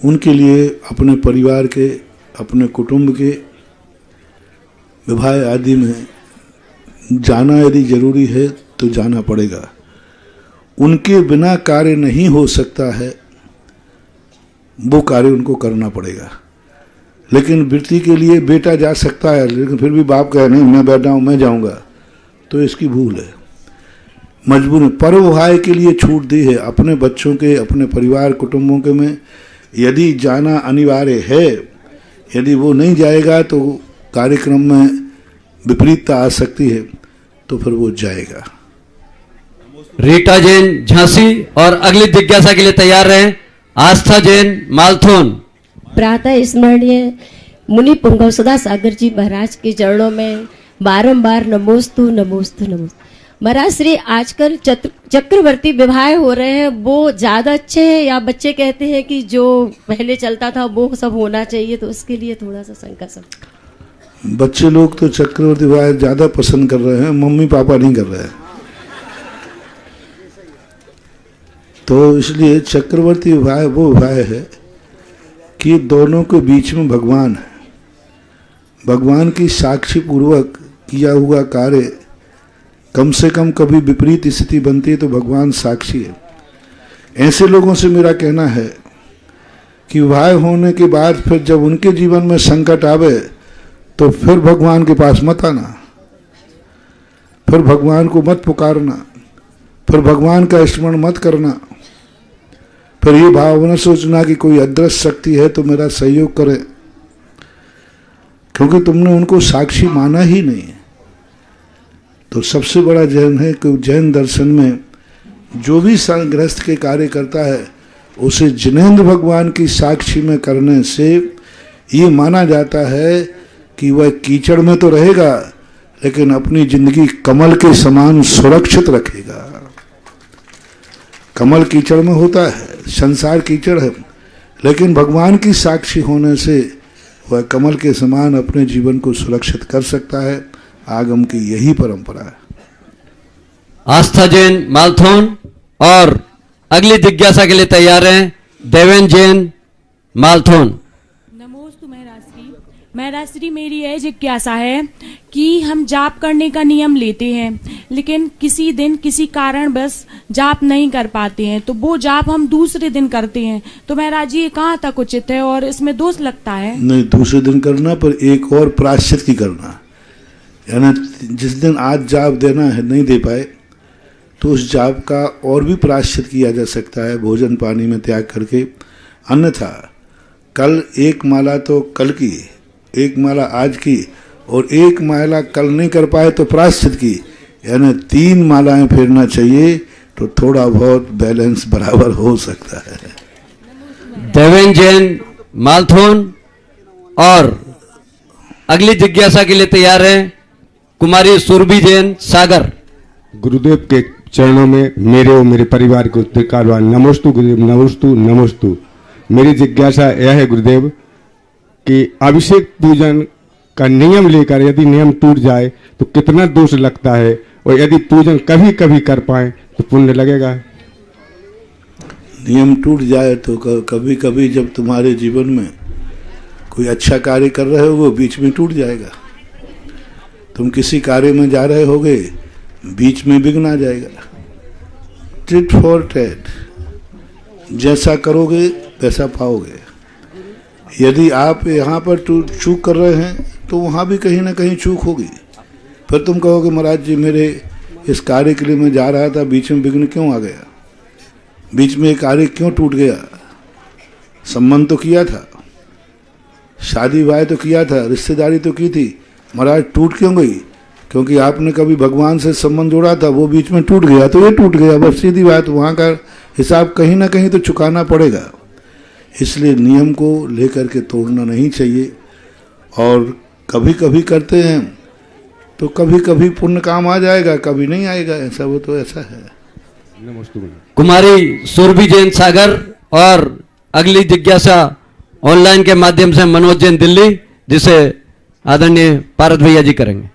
उनके लिए अपने परिवार के, अपने कुटुंब के विवाह आदि में जाना यदि जरूरी है तो जाना पड़ेगा। उनके बिना कार्य नहीं हो सकता है, वो कार्य उनको करना पड़ेगा। लेकिन वृत्ति के लिए बेटा जा सकता है, लेकिन फिर भी बाप कहे नहीं मैं बैठा हूँ मैं जाऊँगा, तो इसकी भूल है। मजबूर परोभाय के लिए छूट दी है। अपने बच्चों के, अपने परिवार कुटुंबों के में यदि जाना अनिवार्य है, यदि वो नहीं जाएगा तो कार्यक्रम में विपरीतता आ सकती है, तो फिर वो जाएगा। रीटा जैन झांसी और अगली जिज्ञासा के लिए तैयार रहें। आस्था जैन मालथोन। प्रातः स्मरणीय मुनि पुंगव सदा सागर जी महाराज के चरणों में बारंबार नमोस्तु नमोस्तु नमोस्तु। महाराज श्री आजकल चक्रवर्ती विवाह हो रहे हैं, वो ज्यादा अच्छे हैं या बच्चे कहते हैं कि जो पहले चलता था वो सब होना चाहिए, तो उसके लिए थोड़ा सा शंका सब। बच्चे लोग तो चक्रवर्ती विवाह ज्यादा पसंद कर रहे हैं, मम्मी पापा नहीं कर रहे हैं। तो इसलिए चक्रवर्ती विवाह वो विवाह है कि दोनों के बीच में भगवान है, भगवान की साक्षी पूर्वक किया हुआ कार्य। कम से कम कभी विपरीत स्थिति बनती है तो भगवान साक्षी है। ऐसे लोगों से मेरा कहना है कि विवाह होने के बाद फिर जब उनके जीवन में संकट आवे तो फिर भगवान के पास मत आना, फिर भगवान को मत पुकारना, फिर भगवान का स्मरण मत करना, फिर ये भावना सोचना कि कोई अदृश्य शक्ति है तो मेरा सहयोग करे, क्योंकि तुमने उनको साक्षी माना ही नहीं। तो सबसे बड़ा जैन है कि जैन दर्शन में जो भी गृहस्थ के कार्य करता है उसे जिनेंद्र भगवान की साक्षी में करने से ये माना जाता है कि वह कीचड़ में तो रहेगा लेकिन अपनी जिंदगी कमल के समान सुरक्षित रखेगा। कमल कीचड़ में होता है, संसार कीचड़ है, लेकिन भगवान की साक्षी होने से वह कमल के समान अपने जीवन को सुरक्षित कर सकता है। आगम की यही परंपरा है। आस्था जैन मालथोन और अगली जिज्ञासा के लिए तैयार हैं देवेन जैन मालथोन। नमोस्तु महाराज श्री, मेरी यह जिज्ञासा है कि हम जाप करने का नियम लेते हैं लेकिन किसी दिन किसी कारण बस जाप नहीं कर पाते हैं, तो वो जाप हम दूसरे दिन करते हैं, तो महाराज जी ये कहाँ तक उचित है और इसमें दोष लगता है? नहीं, दूसरे दिन करना, पर एक और प्रायश्चित की करना, यानी जिस दिन आज जाप देना है नहीं दे पाए तो उस जाप का और भी प्रायश्चित किया जा सकता है भोजन पानी में त्याग करके। अन्यथा कल एक माला तो कल की, एक माला आज की और एक माला कल नहीं कर पाए तो प्रायश्चित की, यानी 3 मालाएं फेरना चाहिए तो थोड़ा बहुत बैलेंस बराबर हो सकता है। देवेन जैन मालथोन और अगली जिज्ञासा के लिए तैयार हैं कुमारी सुरभि जैन सागर। गुरुदेव के चरणों में मेरे और मेरे परिवार को त्रिकालवान नमोस्तु गुरुदेव, नमोस्तु नमोस्तु। मेरी जिज्ञासा यह है गुरुदेव कि अभिषेक पूजन का नियम लेकर यदि नियम टूट जाए तो कितना दोष लगता है, और यदि पूजन कभी कभी कर पाए तो पुण्य लगेगा? नियम टूट जाए तो कभी कभी जब तुम्हारे जीवन में कोई अच्छा कार्य कर रहे हो वो बीच में टूट जाएगा। तुम किसी कार्य में जा रहे होगे, बीच में विघ्न आ जाएगा। टिट फॉर टैट, जैसा करोगे वैसा पाओगे। यदि आप यहाँ पर चूक कर रहे हैं तो वहाँ भी कहीं ना कहीं चूक होगी। फिर तुम कहोगे महाराज जी मेरे इस कार्य के लिए मैं जा रहा था, बीच में विघ्न क्यों आ गया, बीच में कार्य क्यों टूट गया? संबंध तो किया था, शादी विवाह तो किया था, रिश्तेदारी तो की थी, महाराज टूट क्यों गई? क्योंकि आपने कभी भगवान से संबंध जोड़ा था, वो बीच में टूट गया तो ये टूट गया, बस सीधी बात। वहाँ का हिसाब कहीं ना कहीं तो चुकाना पड़ेगा। इसलिए नियम को लेकर के तोड़ना नहीं चाहिए। और कभी कभी करते हैं तो कभी कभी पुण्य काम आ जाएगा, कभी नहीं आएगा, ऐसा वो तो ऐसा है। कुमारी सुरभि जैन सागर और अगली जिज्ञासा ऑनलाइन के माध्यम से मनोज जैन दिल्ली, जिसे आदरणीय पारस भैया जी करेंगे।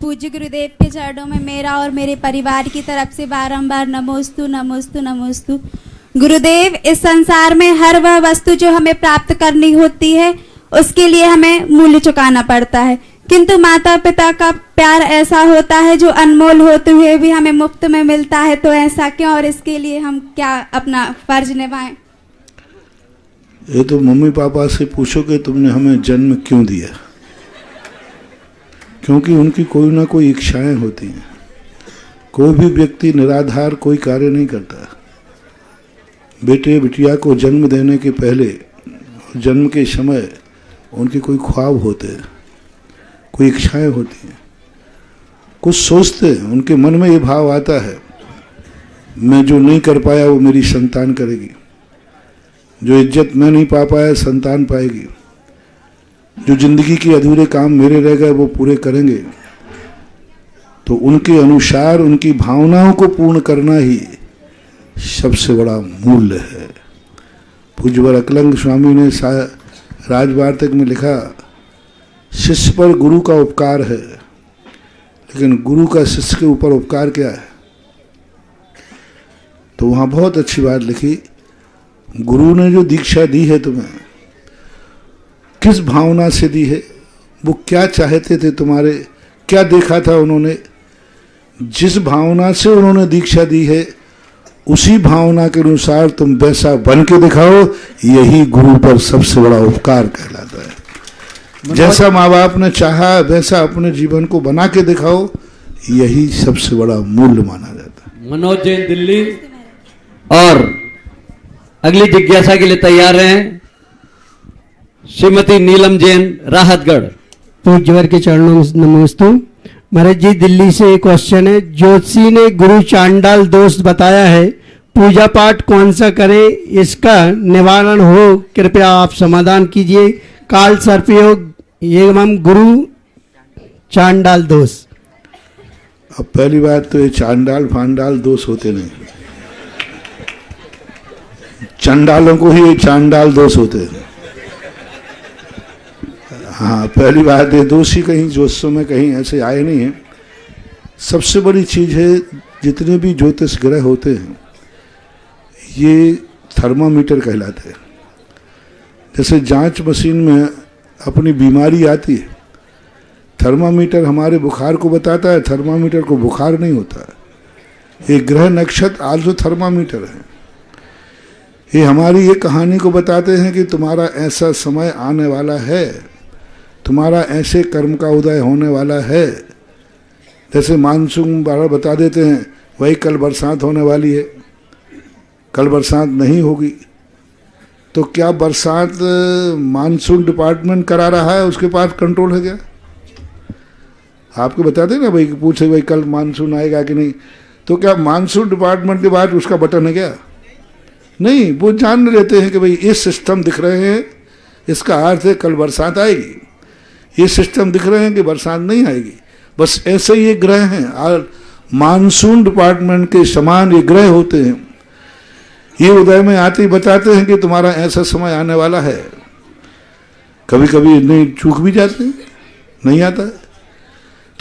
पूज्य गुरुदेव के चरणों में मेरा और मेरे परिवार की तरफ से बारंबार नमोस्तु नमोस्तु नमोस्तु। गुरुदेव, इस संसार में हर वह वस्तु जो हमें प्राप्त करनी होती है उसके लिए हमें मूल्य चुकाना पड़ता है, किंतु माता पिता का प्यार ऐसा होता है जो अनमोल होते हुए भी हमें मुफ्त में मिलता है, तो ऐसा क्यों और इसके लिए हम क्या अपना फर्ज निभाएं? ये तो मम्मी पापा से पूछो कि तुमने हमें जन्म क्यों दिया, क्योंकि उनकी कोई ना कोई इच्छाएं होती हैं। कोई भी व्यक्ति निराधार कोई कार्य नहीं करता। बेटे बिटिया को जन्म देने के पहले, जन्म के समय उनके कोई ख्वाब होते हैं, कोई इच्छाएं होती हैं, कुछ सोचते हैं, उनके मन में ये भाव आता है मैं जो नहीं कर पाया वो मेरी संतान करेगी, जो इज्जत मैं नहीं पा पाया संतान पाएगी, जो जिंदगी के अधूरे काम मेरे रह गए वो पूरे करेंगे। तो उनके अनुसार उनकी भावनाओं को पूर्ण करना ही सबसे बड़ा मूल्य है। पूज्यवर अकलंग स्वामी ने राजवार्तिक में लिखा, शिष्य पर गुरु का उपकार है, लेकिन गुरु का शिष्य के ऊपर उपकार क्या है? तो वहाँ बहुत अच्छी बात लिखी, गुरु ने जो दीक्षा दी है तुम्हें, किस भावना से दी है, वो क्या चाहते थे तुम्हारे, क्या देखा था उन्होंने, जिस भावना से उन्होंने दीक्षा दी है उसी भावना के अनुसार तुम वैसा बन के दिखाओ, यही गुरु पर सबसे बड़ा उपकार कहलाता है। जैसा माँ बाप ने चाहा वैसा अपने जीवन को बना के दिखाओ, यही सबसे बड़ा मूल्य माना जाता है। मनोज जैन दिल्ली, और अगली जिज्ञासा के लिए तैयार रहें श्रीमती नीलम जैन राहतगढ़। पूज्यवर के चरणों में नमोस्तु। महाराज जी, दिल्ली से एक क्वेश्चन है। ज्योतिषी ने गुरु चांडाल दोष बताया है, पूजा पाठ कौन सा करें इसका निवारण हो, कृपया आप समाधान कीजिए। काल सर्पयोग एवं गुरु चांडाल दोष। अब पहली बात तो ये चांडाल फांडाल दोष होते नहीं, चंडालों को ही चांडाल दोष होते हैं। हाँ, पहली बात ये दोषी कहीं ज्योतिषों में कहीं ऐसे आए नहीं हैं। सबसे बड़ी चीज है, जितने भी ज्योतिष ग्रह होते हैं ये थर्मामीटर कहलाते हैं। जैसे जांच मशीन में अपनी बीमारी आती है, थर्मामीटर हमारे बुखार को बताता है, थर्मामीटर को बुखार नहीं होता है। ये ग्रह नक्षत्र आल्सो थर्मामीटर है। ये हमारी ये कहानी को बताते हैं कि तुम्हारा ऐसा समय आने वाला है, तुम्हारा ऐसे कर्म का उदय होने वाला है। जैसे मानसून बता देते हैं, वही कल बरसात होने वाली है, कल बरसात नहीं होगी। तो क्या बरसात मानसून डिपार्टमेंट करा रहा है, उसके पास कंट्रोल है क्या? आपको बताते हैं ना भाई, पूछे भाई कल मानसून आएगा कि नहीं, तो क्या मानसून डिपार्टमेंट के बाद उसका बटन है क्या? नहीं, वो जान लेते हैं कि भाई ये सिस्टम दिख रहे हैं, इसका अर्थ है कल बरसात आएगी। ये सिस्टम दिख रहे हैं कि बरसात नहीं आएगी। बस ऐसे ही ये ग्रह हैं, और मानसून डिपार्टमेंट के समान ये ग्रह होते हैं। ये उदय में आते ही बताते हैं कि तुम्हारा ऐसा समय आने वाला है। कभी कभी नहीं चूक भी जाते हैं, नहीं आता है।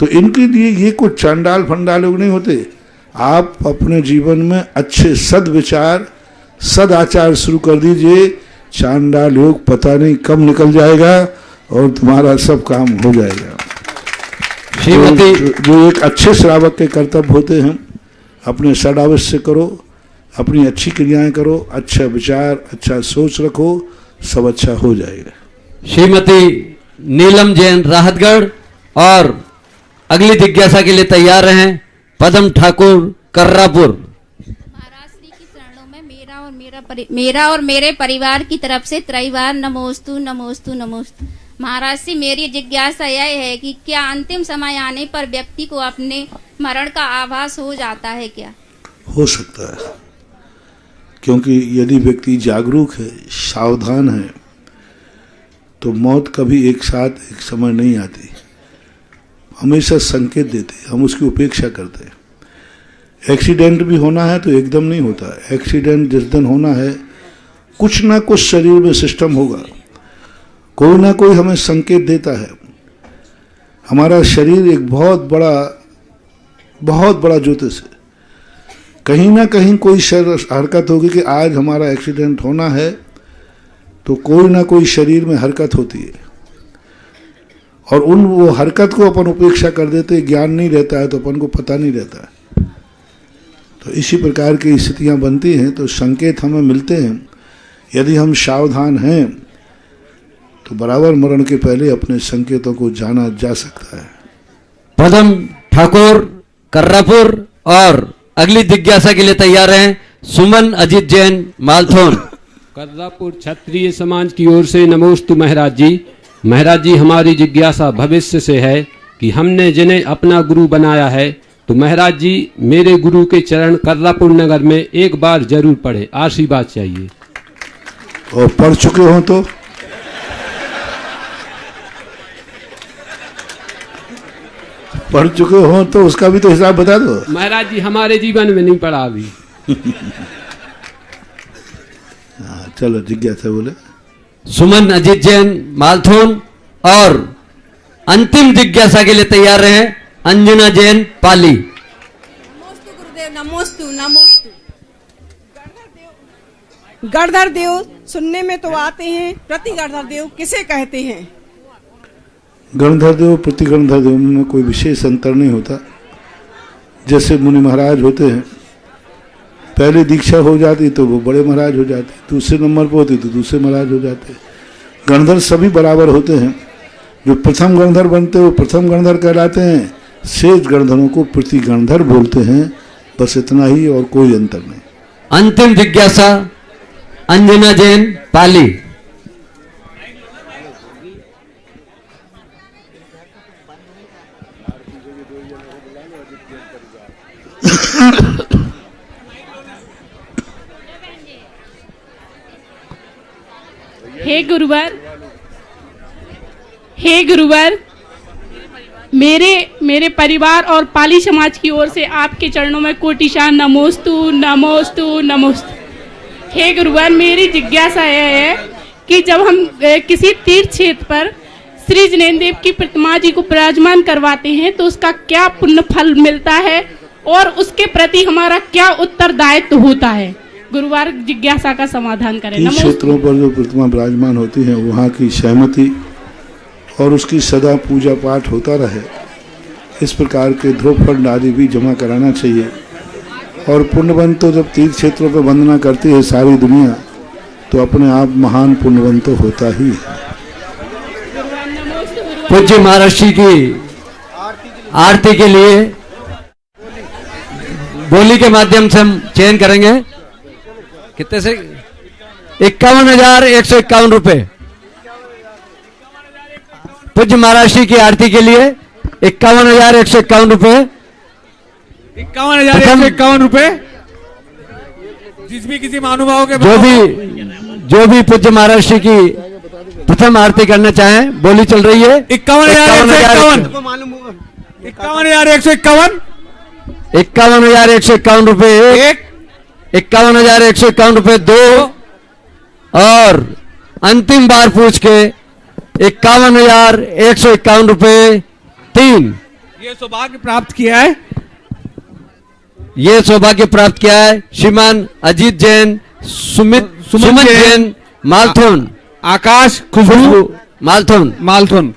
तो इनके लिए ये कुछ चांडाल फंडाल लोग नहीं होते। आप अपने जीवन में अच्छे सद्विचार सदाचार शुरू कर दीजिए, चांडाल योग पता नहीं कब निकल जाएगा और तुम्हारा सब काम हो जाएगा। जो एक अच्छे श्रावक के कर्तव्य होते हैं, अपने सदावश्य करो, अपनी अच्छी क्रियाएं करो, अच्छा विचार अच्छा सोच रखो, सब अच्छा हो जाएगा। श्रीमती नीलम जैन राहतगढ़, और अगली जिज्ञासा के लिए तैयार रहें पदम ठाकुर कर्रापुर। मेरा और मेरे परिवार की तरफ से त्रैवार नमोस्तु नमोस्तु नमोस्तु। महाराज जी, मेरी जिज्ञासा यह है कि क्या अंतिम समय आने पर व्यक्ति को अपने मरण का आभास हो जाता है क्या? हो सकता है, क्योंकि यदि व्यक्ति जागरूक है, सावधान है, तो मौत कभी एक साथ एक समय नहीं आती, हमेशा संकेत देते, हम उसकी उपेक्षा करते हैं। एक्सीडेंट भी होना है तो एकदम नहीं होता। एक्सीडेंट जिस दिन होना है, कुछ ना कुछ शरीर में सिस्टम होगा, कोई ना कोई हमें संकेत देता है। हमारा शरीर एक बहुत बड़ा ज्योतिष है। कहीं ना कहीं कोई हरकत होगी कि आज हमारा एक्सीडेंट होना है, तो कोई ना कोई शरीर में हरकत होती है, और वो हरकत को अपन उपेक्षा कर देते, ज्ञान नहीं रहता है तो अपन को पता नहीं रहता है। तो इसी प्रकार की स्थितियां बनती हैं, तो संकेत हमें मिलते हैं। यदि हम सावधान हैं तो बराबर मरण के पहले अपने संकेतों को जाना जा सकता है। पदम ठाकुर कर्रापुर, और अगली जिज्ञासा के लिए तैयार हैं सुमन अजीत जैन मालथोन। कर्रापुर क्षत्रिय समाज की ओर से नमोस्तु महाराज जी। महाराज जी, हमारी जिज्ञासा भविष्य से है कि हमने जिन्हें अपना गुरु बनाया है, तो महाराज जी मेरे गुरु के चरण कर्रापुर नगर में एक बार जरूर पढ़े, आशीर्वाद चाहिए। और पढ़ चुके हो तो पढ़ चुके हो तो उसका भी तो हिसाब बता दो। महाराज जी हमारे जीवन में नहीं पड़ा अभी। चलो जिज्ञासा बोले। सुमन अजीत जैन मालथोन और अंतिम जिज्ञासा के लिए तैयार रहे अंजना जैन पाली। नमोस्तु नमोस्तु। गणधर देव सुनने में तो आते हैं, प्रति गणधर देव किसे कहते हैं? गणधर देव प्रति गणधर देव में कोई विशेष अंतर नहीं होता। जैसे मुनि महाराज होते हैं, पहले दीक्षा हो जाती तो वो बड़े महाराज हो जाते, दूसरे नंबर पर होती तो दूसरे महाराज हो जाते। गणधर सभी बराबर होते हैं। जो प्रथम गणधर बनते वो प्रथम गणधर कहलाते हैं, शेष गणधरों को प्रति गणधर बोलते हैं। बस इतना ही और कोई अंतर नहीं। अंतिम जिज्ञासा अंजना जैन पाली। हे गुरुवर, मेरे परिवार और पाली समाज की ओर से आपके चरणों में कोटिशान नमोस्तु नमोस्तु नमोस्तु। हे गुरुवर, मेरी जिज्ञासा यह है कि जब हम किसी तीर्थ क्षेत्र पर श्री जिनेन्द्र देव की प्रतिमा जी को विराजमान करवाते हैं तो उसका क्या पुण्य फल मिलता है और उसके प्रति हमारा क्या उत्तरदायित्व होता है? गुरुवार जिज्ञासा का समाधान करें। तीर्थ क्षेत्रों पर जो प्रतिमा विराजमान होती है वहाँ की सहमति और उसकी सदा पूजा पाठ होता रहे, इस प्रकार के ध्रुव फंड आदि भी जमा कराना चाहिए। और पुण्यवंत तो जब तीर्थ क्षेत्रों पर वंदना करती है सारी दुनिया, तो अपने आप महान पुण्यवंत तो होता ही है। पूज्य महाराष्ट्र की आरती के लिए बोली के माध्यम से हम चयन करेंगे। कितने से? 51,151 रुपए। पूज्य महाराष्ट्र की आरती के लिए 51,151 रुपए। 51,151 रुपए। जिस भी किसी महानुभाव के जो भी पूज्य महाराष्ट्र की प्रथम आरती करना चाहें, बोली चल रही है 51,151 51,151 रुपए एक, 51,151 रुपए दो, और अंतिम बार पूछ के 51,151 रुपए तीन। ये सौभाग्य प्राप्त किया है। ये सौभाग्य प्राप्त किया है श्रीमान अजीत जैन, सुमन जैन मालथोन, आकाश खुशबू मालथोन।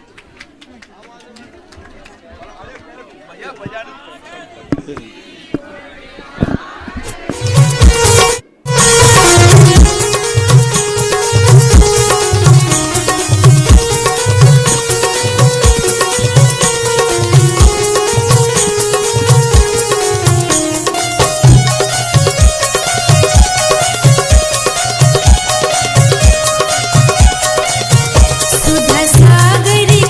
सुधा सागरी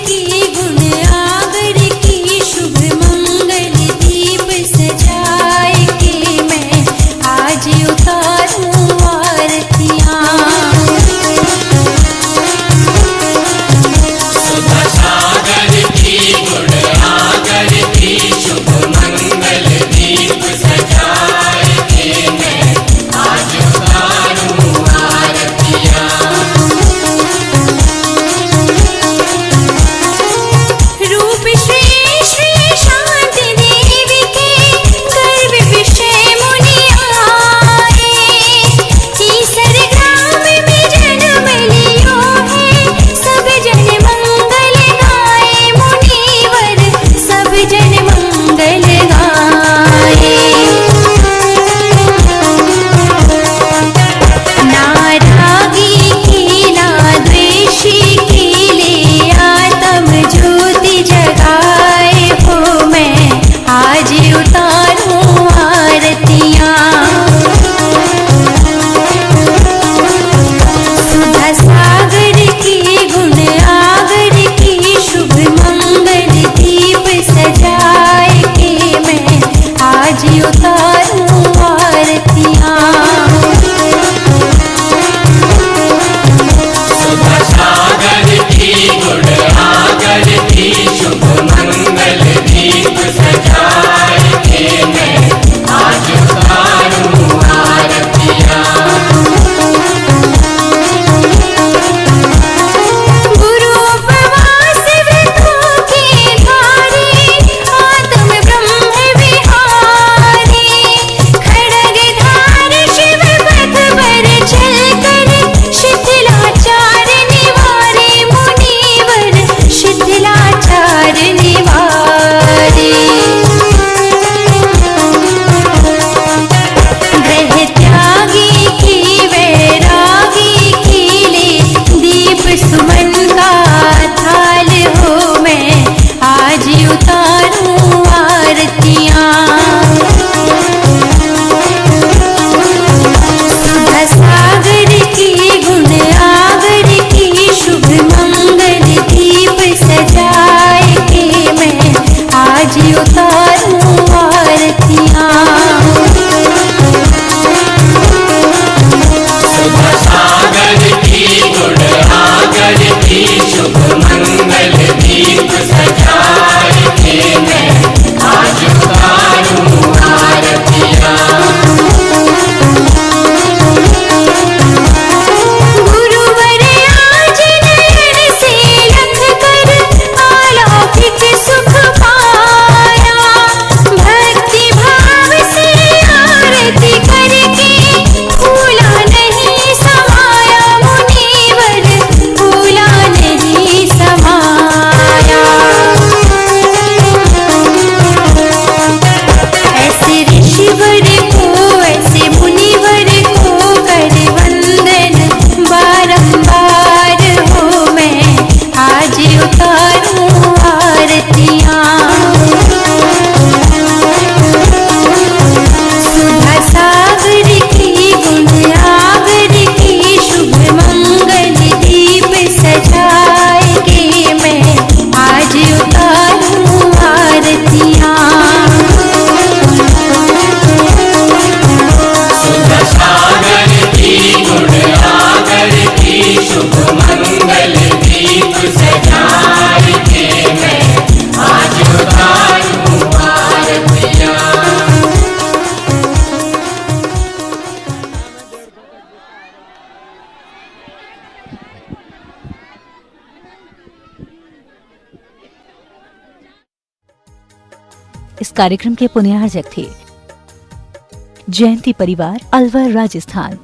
इस कार्यक्रम के पुण्यार्जक थे जयंती परिवार, अलवर, राजस्थान।